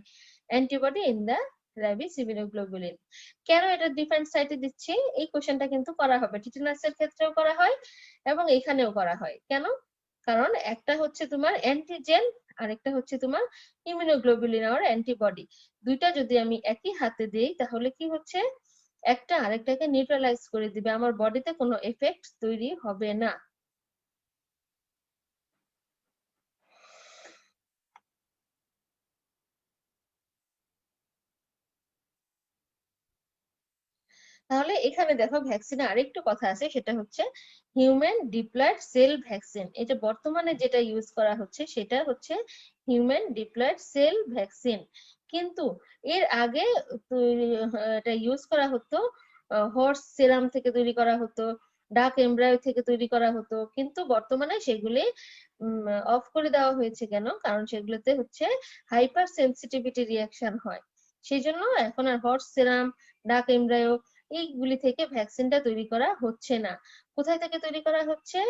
antibody in the rabies immunoglobulin. কেন এটা ডিফারেন্ট সাইটে দিচ্ছি, এই কোশ্চেনটা কিন্তু করা হবে, টিটেনাসের ক্ষেত্রেও করা হয় এবং এখানেও করা হয়। কেন? কারণ একটা হচ্ছে তোমার অ্যান্টিজেন আর একটা হচ্ছে তোমার ইমিউনোগ্লোবুলিন আর অ্যান্টিবডি। দুইটা যদি আমি একই হাতে দেই তাহলে কি হচ্ছে, একটা আরেকটাকে নিউট্রালাইজ করে দিবে, আমার বডিতে কোনো এফেক্ট তৈরি হবে না। তাহলে এখানে দেখো ভ্যাকসিনে আরেকটু কথা আছে, সেটা হচ্ছে হিউম্যান ডিপ্লয়েড সেল ভ্যাকসিন। এটা বর্তমানে যেটা ইউজ করা হচ্ছে সেটা হচ্ছে হিউম্যান ডিপ্লয়েড সেল ভ্যাকসিন, কিন্তু এর আগে এটা ইউজ করা হতো হর্স সেরাম থেকে তৈরি করা হতো, ডাক এমব্রায়ো থেকে তৈরি করা হতো, কিন্তু বর্তমানে সেগুলি অফ করে দেওয়া হয়েছে। কেন? কারণ সেগুলোতে হচ্ছে হাইপার সেন্সিটিভিটি রিয়াকশন হয়, সেই জন্য এখন আর হর্স সেরাম, ডাক এমব্রায়ো এইগুলি থেকে ভ্যাকসিনটা তৈরি করা হচ্ছে না। কোথায় থেকে তৈরি করা হচ্ছে?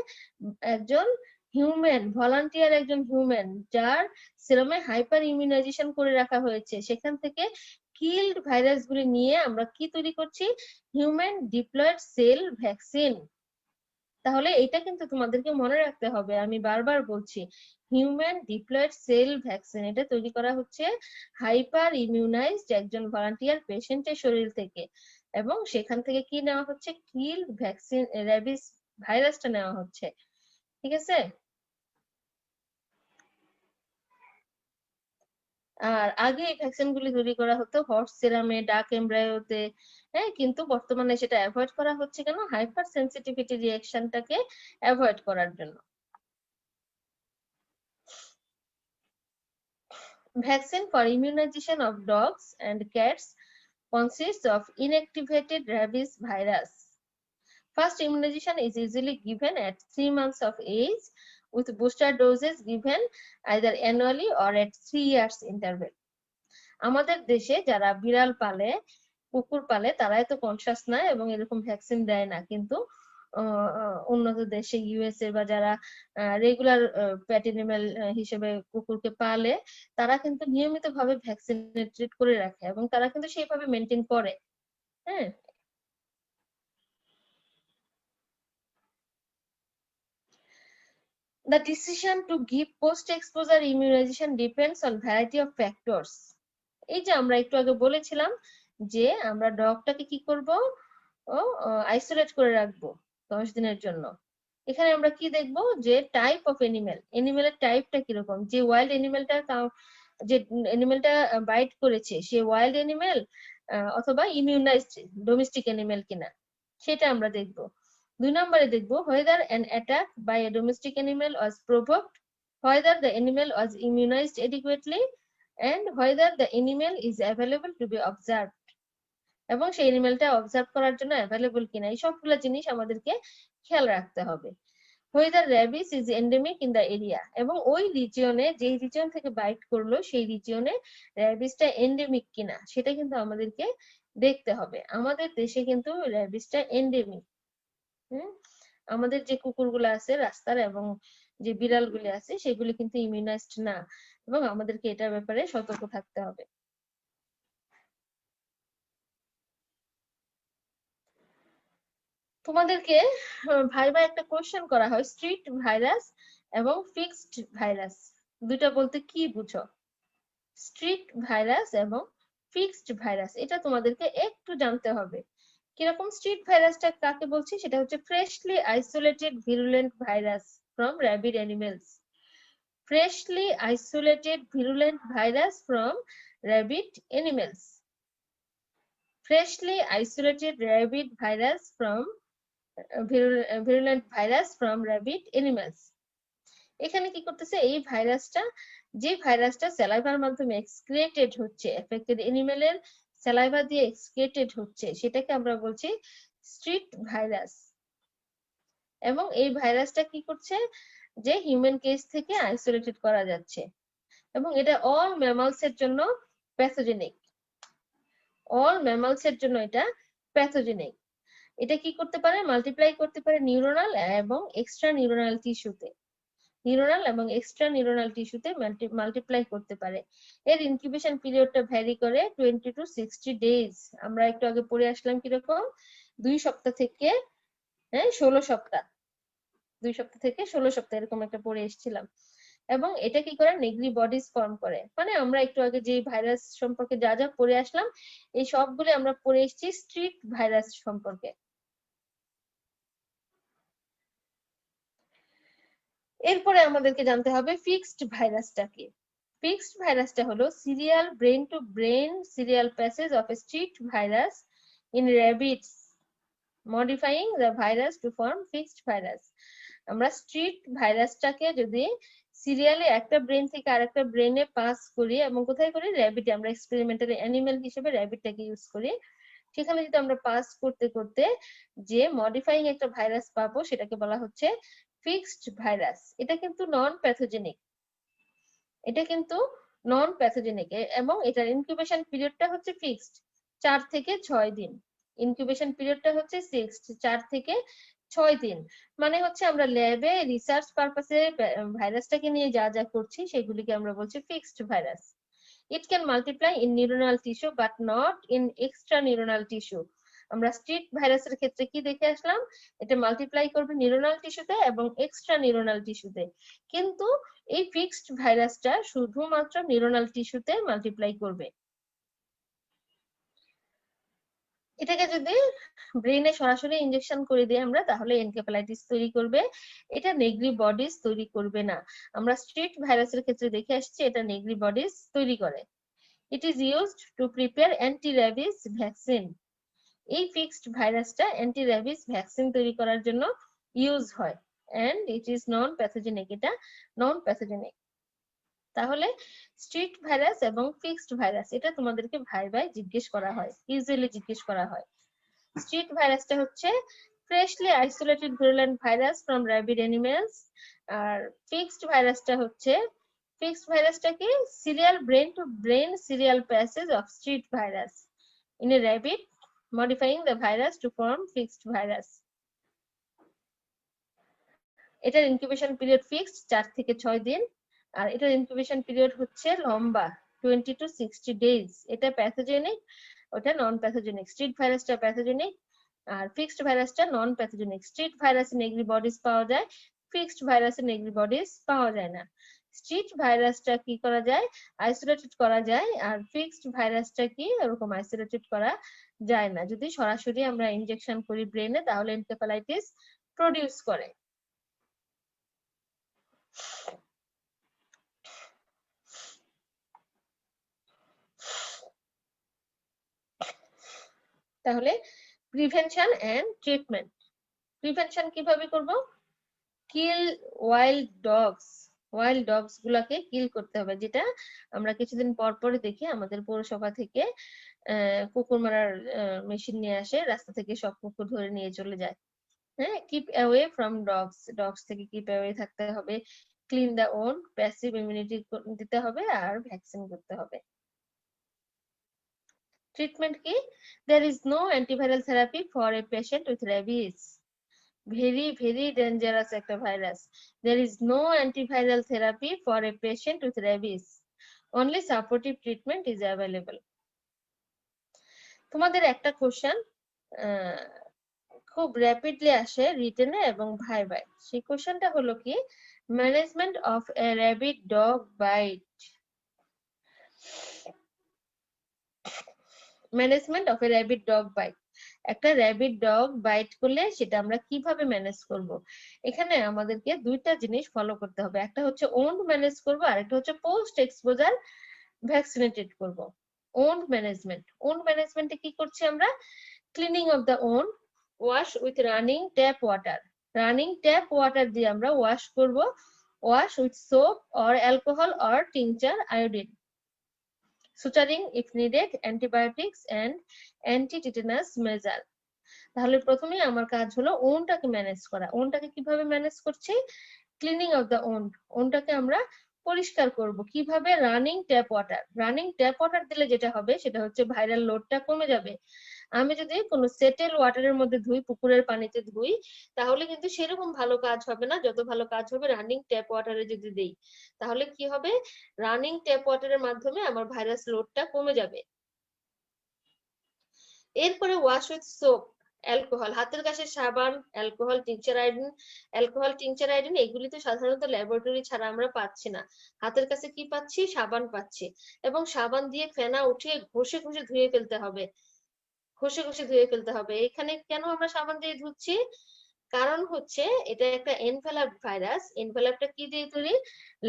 একজন হিউম্যান ভলান্টিয়ার, একজন হিউম্যান যার সিরামে হাইপার ইমিউনাইজেশন করে রাখা হয়েছে, সেখান থেকে কিল্ড ভাইরাসগুলি নিয়ে আমরা কি তৈরি করছি? Human diploid cell vaccine. তাহলে এটা কিন্তু তোমাদেরকে মনে রাখতে হবে, আমি বারবার বলছি হিউম্যান ডিপ্লয়েড সেল ভ্যাকসিন, এটা তৈরি করা হচ্ছে হাইপার ইমিউনাইজড একজন ভলান্টিয়ার পেশেন্টের শরীর থেকে, এবং সেখান থেকে কি নেওয়া হচ্ছে? কিল ভ্যাকসিন, র্যাবিস ভাইরাসটা নেওয়া হচ্ছে। ঠিক আছে? আর আগে এই ভ্যাকসিন গুলি তৈরি করা হতো হর্স সিরামে, ডাক এমব্রায়োতে, হ্যাঁ, কিন্তু বর্তমানে সেটা অ্যাভয়েড করা হচ্ছে। কেন? হাইপার সেন্সিটিভিটি রিঅ্যাকশনটাকে অ্যাভয়েড করার জন্য। Vaccine for immunization of dogs and cats consists of inactivated rabies virus. First immunization is usually given at 3 months of age, with booster doses given either annually or at 3 years interval. আমাদের দেশে যারা বিড়াল পালে, কুকুর পালে, তারা এত conscious না এবং এরকম ভ্যাকসিন দেয় না, কিন্তু উন্নত দেশে ইউএসএ বা যারা রেগুলার প্যাট অ্যানিমাল হিসেবে কুকুরকে পালে, তারা কিন্তু নিয়মিত ভাবে ভ্যাকসিনে ট্রিট করে রাখে এবং তারা কিন্তু সেইভাবে মেনটেন করে। হ্যাঁ, the decision to give post exposure immunization depends on variety of factors. এই যে আমরা একটু আগে বলেছিলাম যে আমরা ডগটাকে কি করব, ও আইসোলেট করে রাখবো 10 দিনের জন্য। এখানে আমরা কি দেখবো, যে টাইপ অফ এনিমেল, এনিমেলের টাইপটা কিরকম, যে ওয়াইল্ড এনিমেলটা, যে এনিমেলটা বাইট করেছে সে ওয়াইল্ড এনিমেল অথবা ইমিউনাইজড ডোমেস্টিক এনিমেল কিনা, সেটা আমরা দেখবো। 2 নম্বরে দেখবো whether an attack by a domestic animal was provoked, whether the animal was immunized adequately, and whether the animal is available to be observed, এবং সেই এনিমেলটা অবজার্ভ করার জন্য অ্যাভেলেবল কিনা, এই সবগুলো জিনিস আমাদেরকে খেয়াল রাখতে হবে। whether rabies is endemic in the area, এবং ওই রিজিয়নে, যেই রিজিয়ন থেকে বাইট করলো সেই রিজিয়নে র্যাবিসটা এন্ডেমিক কিনা সেটা কিন্তু আমাদেরকে দেখতে হবে। আমাদের দেশে কিন্তু র্যাবিসটা এন্ডেমিক। আমাদের যে কুকুরগুলো আছে রাস্তার এবং যে বিড়ালগুলি আছে সেগুলি কিন্তু ইমিউনাইজড না, এবং আমাদেরকে এটার ব্যাপারে সতর্ক থাকতে হবে। তোমাদেরকে ভাইবা একটা কোশ্চেন করা হয়, স্ট্রিট ভাইরাস এবং ফিক্সড ভাইরাস দুইটা বলতে কি বুঝো? স্ট্রিট ভাইরাস এবং ফিক্সড ভাইরাস, এটা তোমাদেরকে একটু জানতে হবে। কিরকম স্ট্রিট ভাইরাসটা কাকে বলছি? সেটা হচ্ছে freshly isolated virulent virus from rabid animals. freshly isolated virulent virus from rabid animals. Freshly isolated rabid virus from virulent virus from rabid animals. এখানে কি করতেছে, এই ভাইরাসটা, যে ভাইরাসটা স্যালাইভার মাধ্যমে এক্সক্রিয়েটেড হচ্ছে, এফেক্টেড এনিমেলের স্যালাইভা দিয়ে এক্সক্রিয়েটেড হচ্ছে, সেটাকে আমরা বলছি স্ট্রিট ভাইরাস। এবং এই ভাইরাসটা কি করছে, যে হিউম্যান কেস থেকে আইসোলেটেড করা যাচ্ছে, এবং এটা অল ম্যামালস এর জন্য প্যাথোজেনিক। অল ম্যামালস এর জন্য এটা প্যাথোজেনিক। এটা কি করতে পারে, মাল্টিপ্লাই করতে পারে নিউরনাল এবং এক্সট্রা নিউরনাল টিস্যুতে, নিউরনাল এবং এক্সট্রা নিউরনাল টিস্যুতে মাল্টিপ্লাই করতে পারে। এর ইনকিউবেশন পিরিয়ডটা ভ্যারি করে 20 to 60 ডেজ। আমরা একটু আগে পড়ে আসলাম কিরকম, 2 সপ্তাহ থেকে 16 সপ্তাহ, 2 সপ্তাহ থেকে 16 সপ্তাহ এরকম একটা পড়ে এসেছিলাম। এবং এটা কি করে, নেগ্রি বডিজ ফর্ম করে। মানে আমরা একটু আগে যে ভাইরাস সম্পর্কে যা যা পড়ে আসলাম, এই সবগুলো আমরা পড়ে এসেছি স্ট্রিট ভাইরাস সম্পর্কে। এরপরে আমাদেরকে জানতে হবে ফিক্সড ভাইরাসটা কি। ফিক্সড ভাইরাসটা হলো serial brain to brain serial passage of a street virus in rabbits modifying the virus to form fixed virus. আমরা স্ট্রিট ভাইরাসটাকে যদি সিরিয়ালে একটা ব্রেন থেকে আরেকটা ব্রেনে পাস করি, এবং কোথায় করি, র্যাবিটে, আমরা এক্সপেরিমেন্টাল অ্যানিমেল হিসেবে র্যাবিটটাকে ইউজ করি, সেখানে যদি আমরা পাস করতে করতে যে মডিফাইং একটা ভাইরাস পাবো, সেটাকে বলা হচ্ছে ফিক্সড ভাইরাস। এটা কিন্তু নন প্যাথোজেনিক, এটা কিন্তু নন প্যাথোজেনিক, এবং এটার ইনকিউবেশন পিরিয়ডটা হচ্ছে ফিক্সড 4 থেকে 6 দিন। ইনকিউবেশন পিরিয়ডটা হচ্ছে ফিক্সড 4 থেকে 6 দিন। মানে হচ্ছে আমরা ল্যাবে রিসার্চ পারপাসে ভাইরাসটাকে নিয়ে যা যা করছি সেগুলিকে আমরা বলছি fixed virus. It can multiply in neuronal tissue but not in extraneuronal tissue. আমরা স্ট্রিট ভাইরাসের ক্ষেত্রে কি দেখে আসলাম, এটা মাল্টিপ্লাই করবে নিউরনাল টিস্যুতে এবং এক্সট্রা নিউরনাল টিস্যুতে, কিন্তু এই ফিক্সড ভাইরাসটা শুধুমাত্র নিউরনাল টিস্যুতে মাল্টিপ্লাই করবে। এটাকে যদি ব্রেনে সরাসরি ইনজেকশন করে দিই আমরা, তাহলে এনকেফালাইটিস তৈরি করবে, এটা নেগ্রি বডিজ তৈরি করবে না। আমরা স্ট্রিট ভাইরাসের ক্ষেত্রে দেখে আসছি এটা নেগ্রি বডিজ তৈরি করে। It is used to prepare anti-rabies vaccine. এই ফিক্সড ভাইরাসটা অ্যান্টি-র্যাবিস ভ্যাকসিন তৈরি করার জন্য ইউজ হয়, and it is non pathogenic, এটা নন প্যাথোজেনিক। তাহলে স্ট্রিট ভাইরাস এবং ফিক্সড ভাইরাস এটা তোমাদেরকে ভাই জিজ্ঞেস করা হয়, ইউজুয়ালি জিজ্ঞেস করা হয়। স্ট্রিট ভাইরাসটা হচ্ছে freshly isolated virulent virus from rabid animals, আর ফিক্সড ভাইরাসটা হচ্ছে, ফিক্সড ভাইরাসটা কি, serial brain to brain serial passage of street virus in a rabbit modifying the virus to form fixed virus. এটার ইনকিউবেশন পিরিয়ড ফিক্সড 4 থেকে 6 দিন, আর এটার incubation period হচ্ছে লম্বা 20 to 60 ডেজ। এটা প্যাথোজেনিক, ওটা নন প্যাথোজেনিক। স্ট্রিট ভাইরাসটা প্যাথোজেনিক আর ফিক্সড ভাইরাসটা নন প্যাথোজেনিক। স্ট্রিট ভাইরাসে নেগ্রি বডিজ পাওয়া যায়, ফিক্সড ভাইরাসে নেগ্রি বডিজ পাওয়া যায় না। স্ট্রিট ভাইরাসটা কি করা যায়, আইসোলেটেড করা যায়, আর ফিক্সড ভাইরাসটা কি এরকম আইসোলেটেড করা যায় না। যদি সরাসরি আমরা ইনজেকশন করি ব্রেনে, তাহলে এনকেফালাইটিস প্রডিউস করে। তাহলে প্রিভেনশন এন্ড ট্রিটমেন্ট। প্রিভেনশন কিভাবে করব, কিল ওয়াইল্ড ডগস গুলাকে কিল করতে হবে, যেটা আমরা কিছুদিন পর পর দেখি আমাদের পৌরসভা থেকে কুকুর মারার মেশিন নিয়ে আসে, রাস্তা থেকে সব কুকুর ধরে নিয়ে চলে যায়। কিপ অ্যাওয়ে ফ্রম ডগস থেকে কিপ অ্যাওয়ে থাকতে হবে। Clean the wound, passive immunity দিতে হবে, আর ভ্যাকসিন করতে হবে। ট্রিটমেন্ট কি, there is no antiviral therapy for a patient with rabies. very dangerous একটা virus. there is no antiviral therapy for a patient with rabies. only supportive treatment is available. তোমাদের একটা question খুব rapidly আসে রিটেনে এবং ভাইভায়। সেই কোশ্চেনটা হলো কি, management of a rabid dog bite, management of a rabid dog bite. একটা র্যাবিড ডগ বাইট করলে সেটা আমরা কিভাবে ম্যানেজ করব। এখানে আমাদেরকে দুইটা জিনিস ফলো করতে হবে, একটা হচ্ছে ওন্ড ম্যানেজ করব, আর একটা হচ্ছে পোস্ট এক্সপোজার ভ্যাকসিনেটেড করব। ওন্ড ম্যানেজমেন্টে কি করছি আমরা, cleaning of the owned, wash with running tap water. Running tap water দিয়ে আমরা ওয়াশ করব, wash with soap or alcohol or tincture iodine. suturing if needed, antibiotics and anti-tetanus measure. তাহলে প্রথমেই আমার কাজ হলো ওনটাকে ম্যানেজ করা। ওনটাকে কিভাবে ম্যানেজ করছি, ক্লিনিং অফ দ্য ওনটাকে আমরা পরিষ্কার করব কিভাবে, running tap water. Running tap water দিলে যেটা হবে সেটা হচ্ছে ভাইরাল লোডটা কমে যাবে, আমি যদি কোনো সেটেল ওয়াটারের মধ্যে ধুই, পুকুরের পানিতে ধুই, তাহলে কিন্তু সেরকম ভালো কাজ হবে না, যত ভালো কাজ হবে রানিং ট্যাপ ওয়াটারে যদি দেই। তাহলে কি হবে, রানিং ট্যাপ ওয়াটারের মাধ্যমে আমার ভাইরাস লোডটা কমে যাবে। এরপরে ওয়াশ উইথ সোপ, অ্যালকোহল, হাতের কাছে সাবান, alcohol, tincture iodine. Alcohol, tincture iodine এগুলি তো সাধারণত ল্যাবরেটরি ছাড়া আমরা পাচ্ছি না। হাতের কাছে কি পাচ্ছি, সাবান পাচ্ছি, এবং সাবান দিয়ে ফেনা উঠিয়ে ঘষে ঘষে ধুয়ে ফেলতে হবে, ঘষে ঘষে ধুয়ে ফেলতে হবে। এখানে কেন আমরা সাবান দিয়ে ধুচ্ছি, কারণ হচ্ছে এটা একটা এনভেলাপ ভাইরাস। এনভেলাপটা কি দিয়ে তৈরি,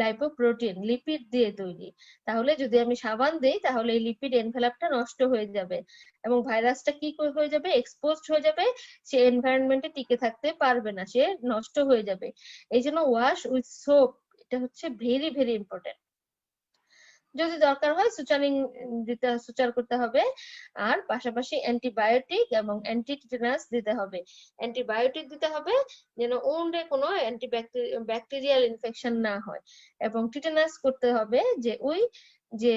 লাইপোপ্রোটিন, লিপিড দিয়ে তৈরি। তাহলে যদি আমি সাবান দেই তাহলে এই লিপিড এনভেলাপটা নষ্ট হয়ে যাবে এবং ভাইরাসটা কি হয়ে যাবে, এক্সপোজড হয়ে যাবে, সে এনভায়রনমেন্টে টিকে থাকতে পারবে না, সে নষ্ট হয়ে যাবে। এই জন্য ওয়াশ উইথ সোপ, এটা হচ্ছে ভেরি ভেরি ইম্পর্টেন্ট। যদি দরকার হয় সুচারিং দিতে, সুচার করতে হবে। আর পাশাপাশি অ্যান্টিবায়োটিক এবং অ্যান্টিটিটানাস দিতে হবে। অ্যান্টিবায়োটিক দিতে হবে যেন ওন্ডে কোনো ব্যাকটেরিয়াল ইনফেকশন না হয়, এবং টিটানাস করতে হবে যে ওই যে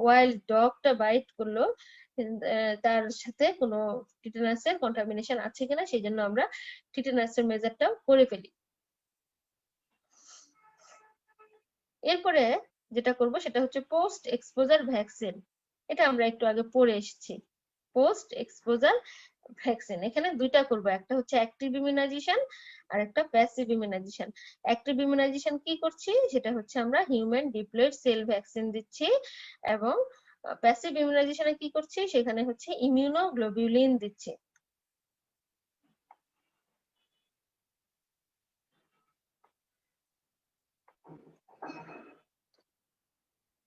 ওয়াইল্ড ডগটা বাইট করলো তার সাথে কোনো টিটানাসের কন্টামিনেশন আছে কিনা, সেই জন্য আমরা টিটানাসের মেজারটাও করে ফেলি। এরপরে যেটা করব সেটা হচ্ছে পোস্ট এক্সপোজার ভ্যাকসিন। এটা আমরা একটু আগে পড়ে এসেছি। পোস্ট এক্সপোজার ভ্যাকসিন এখানে দুইটা করব, একটা হচ্ছে অ্যাক্টিভ ইমিউনাইজেশন আর একটা প্যাসিভ ইমিউনাইজেশন। অ্যাক্টিভ ইমিউনাইজেশন কি করছি, সেটা হচ্ছে আমরা হিউম্যান ডিপ্লয়েড সেল ভ্যাকসিন দিচ্ছি, এবং প্যাসিভ ইমিউনাইজেশনে কি করছি, সেখানে হচ্ছে ইমিউনোগ্লোবিউলিন দিচ্ছি।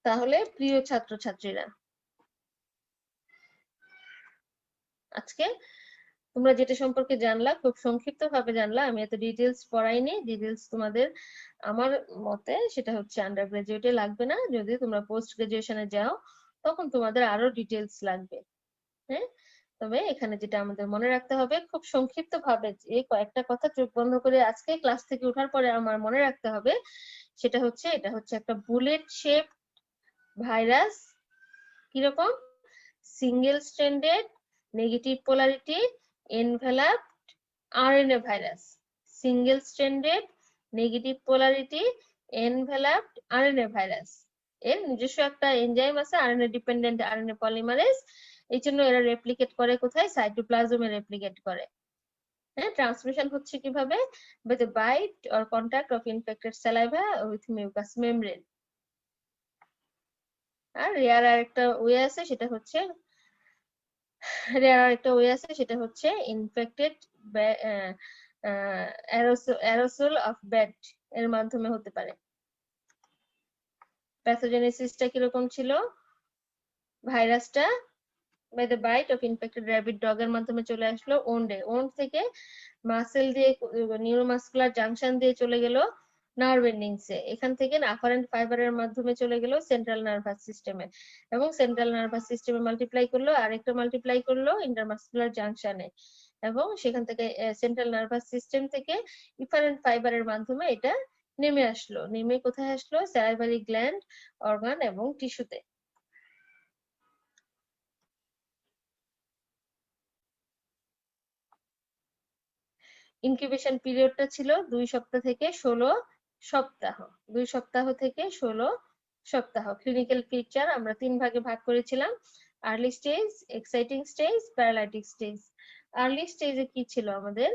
তাহলে প্রিয় ছাত্রছাত্রীরা, আজকে তোমরা যেটা সম্পর্কে জানলা খুব সংক্ষিপ্ত ভাবে জানলা, আমি এত ডিটেলস পড়াইনি। ডিটেলস তোমাদের আমার মতে সেটা হচ্ছে আন্ডার গ্রাজুয়েটে লাগবে না, যদি তোমরা পোস্ট গ্রাজুয়েশনে যাও তখন তোমাদের আরো ডিটেলস লাগবে। হ্যাঁ, তবে এখানে যেটা আমাদের মনে রাখতে হবে খুব সংক্ষিপ্ত ভাবে, যে কয়েকটা কথা চোখ বন্ধ করে আজকে ক্লাস থেকে ওঠার পরে আমার মনে রাখতে হবে, সেটা হচ্ছে এটা হচ্ছে একটা বুলেট শেপ ভাইরাস। কিরকম, single stranded, negative polarity, enveloped RNA virus. Single stranded, negative polarity, enveloped RNA virus. এর নিজস্ব একটা এনজাইম আছে, আরএনএ ডিপেন্ডেন্ট আরএনএ পলিমারেজ। এই জন্য এরা রেপ্লিকেট করে কোথায়, সাইটোপ্লাজমে রেপ্লিকেট করে। হ্যাঁ, ট্রান্সমিশন হচ্ছে কিভাবে, by the bite or contact of infected saliva with mucous membrane. আর রেয়ার আরেকটা ওয়ে আছে, সেটা হচ্ছে ইনফেক্টেড অ্যারোসল অফ ব্যাট এর মাধ্যমে হতে পারে। প্যাথোজেনেসিসটা কিরকম ছিল, ভাইরাসটা by the bite of infected rabid dog এর মাধ্যমে চলে আসলো ওন্ডে, ওন্ড থেকে মাসেল দিয়ে নিউরোমাসকুলার জাংশন দিয়ে চলে গেল নার্ভ এন্ডিংসে, এখান থেকে আফারেন্ট ফাইবারের মাধ্যমে চলে গেল সেন্ট্রাল নার্ভাস সিস্টেমে, এবং সেন্ট্রাল নার্ভাস সিস্টেমে মাল্টিপ্লাই করলো, আরেকটা মাল্টিপ্লাই করলো ইন্টারমাসকুলার জাংশনে, এবং সেখান থেকে সেন্ট্রাল নার্ভাস সিস্টেম থেকে ইফারেন্ট ফাইবারের মাধ্যমে এটা নেমে আসলো, নেমে কোথায় আসলো, স্যালাইভারি গ্ল্যান্ড, অর্গান এবং টিস্যুতে। ইনকিউবেশন পিরিয়ডটা ছিল 2 সপ্তাহ থেকে 16 সপ্তাহ, 2 সপ্তাহ থেকে 16 সপ্তাহ। ক্লিনিক্যাল ফিচার আমরা 3 ভাগে ভাগ করেছিলাম, early stage, exciting stage, paralytic stage. Early স্টেজে কি ছিল আমাদের,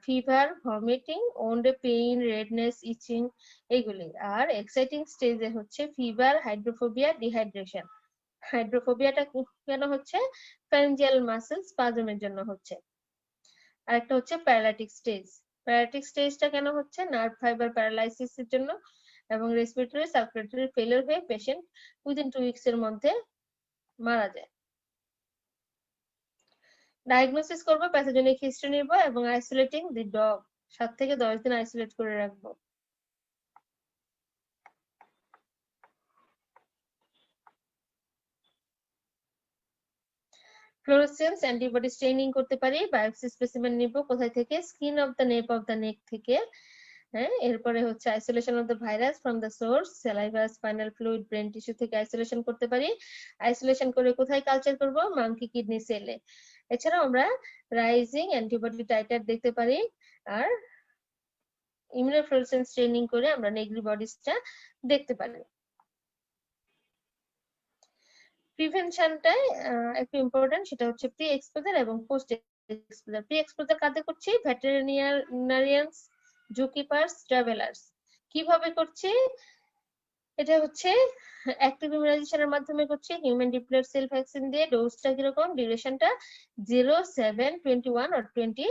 ফিভার, ভমিটিং, ওন্ডে পেইন, রেডনেস, ইচিং এগুলি। আর এক্সাইটিং স্টেজে হচ্ছে ফিভার, হাইড্রোফোবিয়া, ডিহাইড্রেশন। হাইড্রোফোবিয়াটা কেন হচ্ছে, ফ্যারিঞ্জিয়াল মাসেল স্পাজমের জন্য হচ্ছে। আরেকটা হচ্ছে প্যারালাইটিক স্টেজ। প্যারালাইটিক স্টেজটা কেন হচ্ছে, নার্ভ ফাইবার প্যারালাইসিসের জন্য, এবং রেসপিরেটরি সার্কুলেটরি ফেলিওর হয়ে পেশেন্ট উইদিন 2 উইকস এর মধ্যে মারা যায়। ডায়াগনোসিস করব, প্যাথোজেনিক হিস্ট্রি নিব, এবং আইসোলেটিং দি ডগ, 7 থেকে 10 দিন আইসোলেট করে রাখবো। ফ্লোরোসেন্স অ্যান্টিবডি স্টেইনিং করতে পারি, বায়োপসি স্পেসিমেন নিব কোথায় থেকে, skin of the nape of the neck থেকে, হ্যাঁ, এরপরে হচ্ছে isolation of the virus from the source, saliva, spinal fluid, brain tissue থেকে আইসোলেশন করতে পারি। আইসোলেশন করে কোথায় কালচার করব? মাঙ্কি কিডনি সেলে। এছাড়াও আমরা রাইজিং অ্যান্টিবডি টাইটার দেখতে পারি, আর ইমিউনোফ্লুরেসেন্স ট্রেনিং করে আমরা নেগরি বডিজটা দেখতে পারি। প্রিভেনশনটাই একটু ইম্পর্টেন্ট, সেটা হচ্ছে প্রি এক্সপোজার এবং পোস্ট এক্সপোজার। প্রি এক্সপোজার কাদের করছি? ভেটেরিনারিয়ানস, জুকিপার্স, ট্রাভেলার্স। কিভাবে করছি? এটা হচ্ছে অ্যাক্টিভ ইমিউনাইজেশনের মাধ্যমে করছি, হিউম্যান ডিপ্লয়েড সেল ভ্যাকসিন দিয়ে। ডোজটা কিরকম? ডিউরেশনটা 0, 7, 21 আর 28।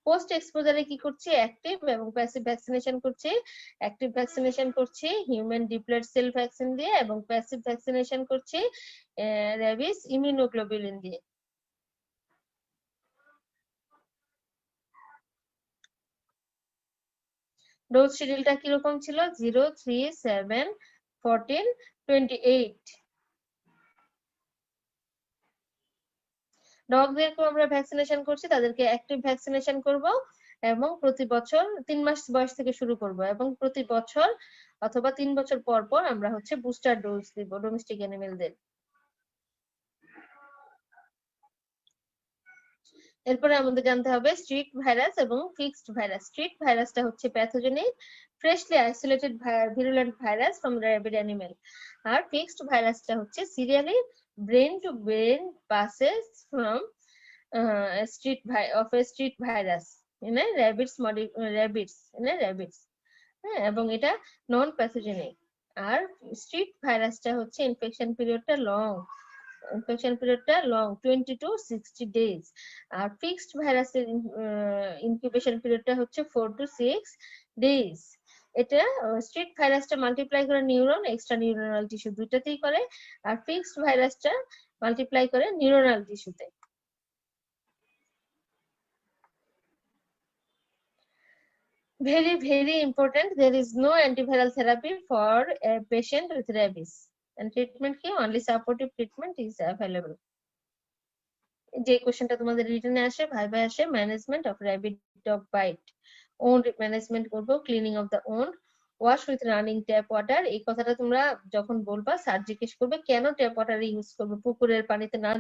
পোস্ট এক্সপোজারে কি করছি? অ্যাক্টিভ এবং প্যাসিভ ভ্যাকসিনেশন করছি। অ্যাক্টিভ ভ্যাকসিনেশন করছি হিউম্যান ডিপ্লয়েড সেল ভ্যাকসিন দিয়ে, এবং প্যাসিভ ভ্যাকসিনেশন করছি রেবিস ইমিউনোগ্লোবুলিন দিয়ে। ডোজ শিডিউলটা কিরকম ছিল? 0, 3, 7, 14, 28। ডগদেরকেও আমরা ভ্যাকসিনেশন করছি, তাদেরকে অ্যাক্টিভ ভ্যাকসিনেশন করব, এবং প্রতি বছর 3 মাস বয়স থেকে শুরু করব, এবং প্রতি বছর অথবা 3 বছর পর পর আমরা হচ্ছে বুস্টার ডোজ দিব ডোমেস্টিক অ্যানিমেলদের। এরপরে আমাদের জানতে হবে স্ট্রিট ভাইরাস এবং ফিক্সড ভাইরাস। স্ট্রিট ভাইরাসটা হচ্ছে pathogenic freshly isolated virulent virus from rabid animal, আর ফিক্সড ভাইরাসটা হচ্ছে serially brain to brain passes from street virus in a rabbits, হ্যাঁ, এবং এটা নন প্যাথোজেনিক। আর স্ট্রিট ভাইরাসটা হচ্ছে ইনফেকশন পিরিয়ডটা লং, 20 to 60 days। আর ফিক্সড ভাইরাসের ইনকিউবেশন পিরিয়ডটা হচ্ছে 4 to 6 days। এটা স্ট্রিট ভাইরাসটা মাল্টিপ্লাই করে নিউরন, এক্সট্রা নিউরনাল টিস্যু দুইটাতেই করে, আর ফিক্সড ভাইরাসটা মাল্টিপ্লাই করে নিউরনাল টিস্যুতে। Very important, there is no antiviral therapy for a patient with rabies, and treatment কি? Only supportive treatment is available. যে কোশ্চেনটা তোমাদের রিটেনে আসে, ভাইবা আসে, management of rabid dog bite, wound management করব, cleaning of the wound, wash with running tap water. এই কথাটা তোমরা যখন বলবা স্যার জিজ্ঞেস করবে কেন ট্যাপ ওয়াটার ইউজ করবে, পুকুরের পানিতে না।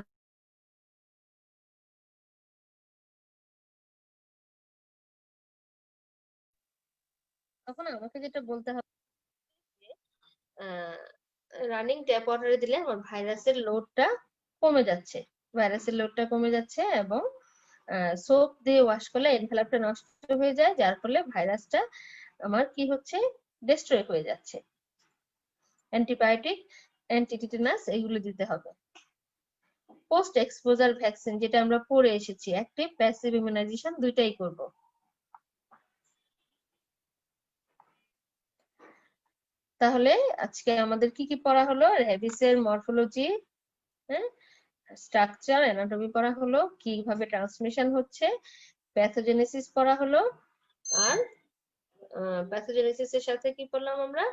তখন আমাকে যেটা বলতে হবে, রানিং ট্যাপ ওয়াটারে দিলে আমার ভাইরাসের লোডটা কমে যাচ্ছে, এবং সোপ দিয়ে ওয়াশ করলে এনভেলাপটা নষ্ট হয়ে যায়, যার ফলে ভাইরাসটা আমার কি হচ্ছে? ডিস্ট্রয় হয়ে যাচ্ছে। অ্যান্টিবায়োটিক, অ্যান্টিটিটেনাস এগুলো দিতে হবে। পোস্ট এক্সপোজার ভ্যাকসিন, যেটা আমরা পড়ে এসেছি, অ্যাক্টিভ প্যাসিভ ইমিউনাইজেশন দুইটাই করব। তাহলে আজকে আমাদের কি কি পড়া হলো? রেবিসের মরফোলজি, হ্যাঁ, স্ট্রাকচার, অ্যানাটমি পড়া হলো, কিভাবে ট্রান্সমিশন হচ্ছে, প্যাথোজেনেসিস পড়া হলো, আর প্যাথোজেনেসিসের সাথে কি পড়লাম আমরা?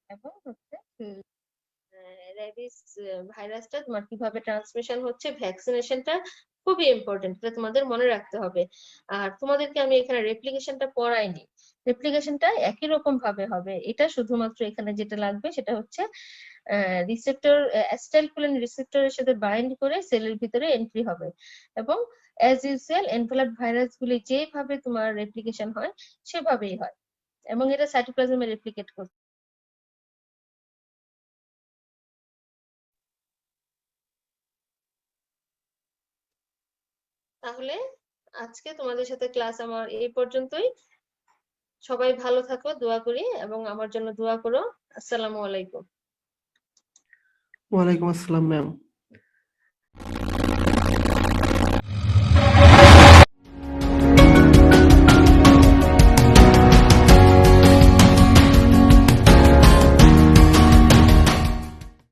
এবং হচ্ছে রেবিস ভাইরাসটা তোমার কিভাবে ট্রান্সমিশন হচ্ছে, ভ্যাকসিনেশনটা খুবই ইম্পর্টেন্ট, এটা তোমাদের মনে রাখতে হবে। আর তোমাদেরকে আমি এখানে রেপ্লিকেশনটা পড়াইনি, রেপ্লিকেশনটা একই রকম ভাবে হবে। এটা শুধুমাত্র এখানে যেটা লাগবে সেটা হচ্ছে রিসেপ্টর, অ্যাসিটাইলকোলিন রিসেপ্টরের সাথে বাইন্ড করে সেলের ভিতরে এন্ট্রি হবে, এবং অ্যাজ ইউজুয়াল এনভেলপ ভাইরাস গুলি যেভাবে তোমার রেপ্লিকেশন হয় সেভাবেই হয়, এবং এটা সাইটোপ্লাজমে রেপ্লিকেট করছে। তাহলে আজকে তোমাদের সাথে ক্লাস আমার এই পর্যন্তই। সবাই ভালো থাকো, দোয়া করি, এবং আমার জন্য দোয়া করো। আসসালামু আলাইকুম। ওয়ালাইকুম আসসালাম ম্যাম।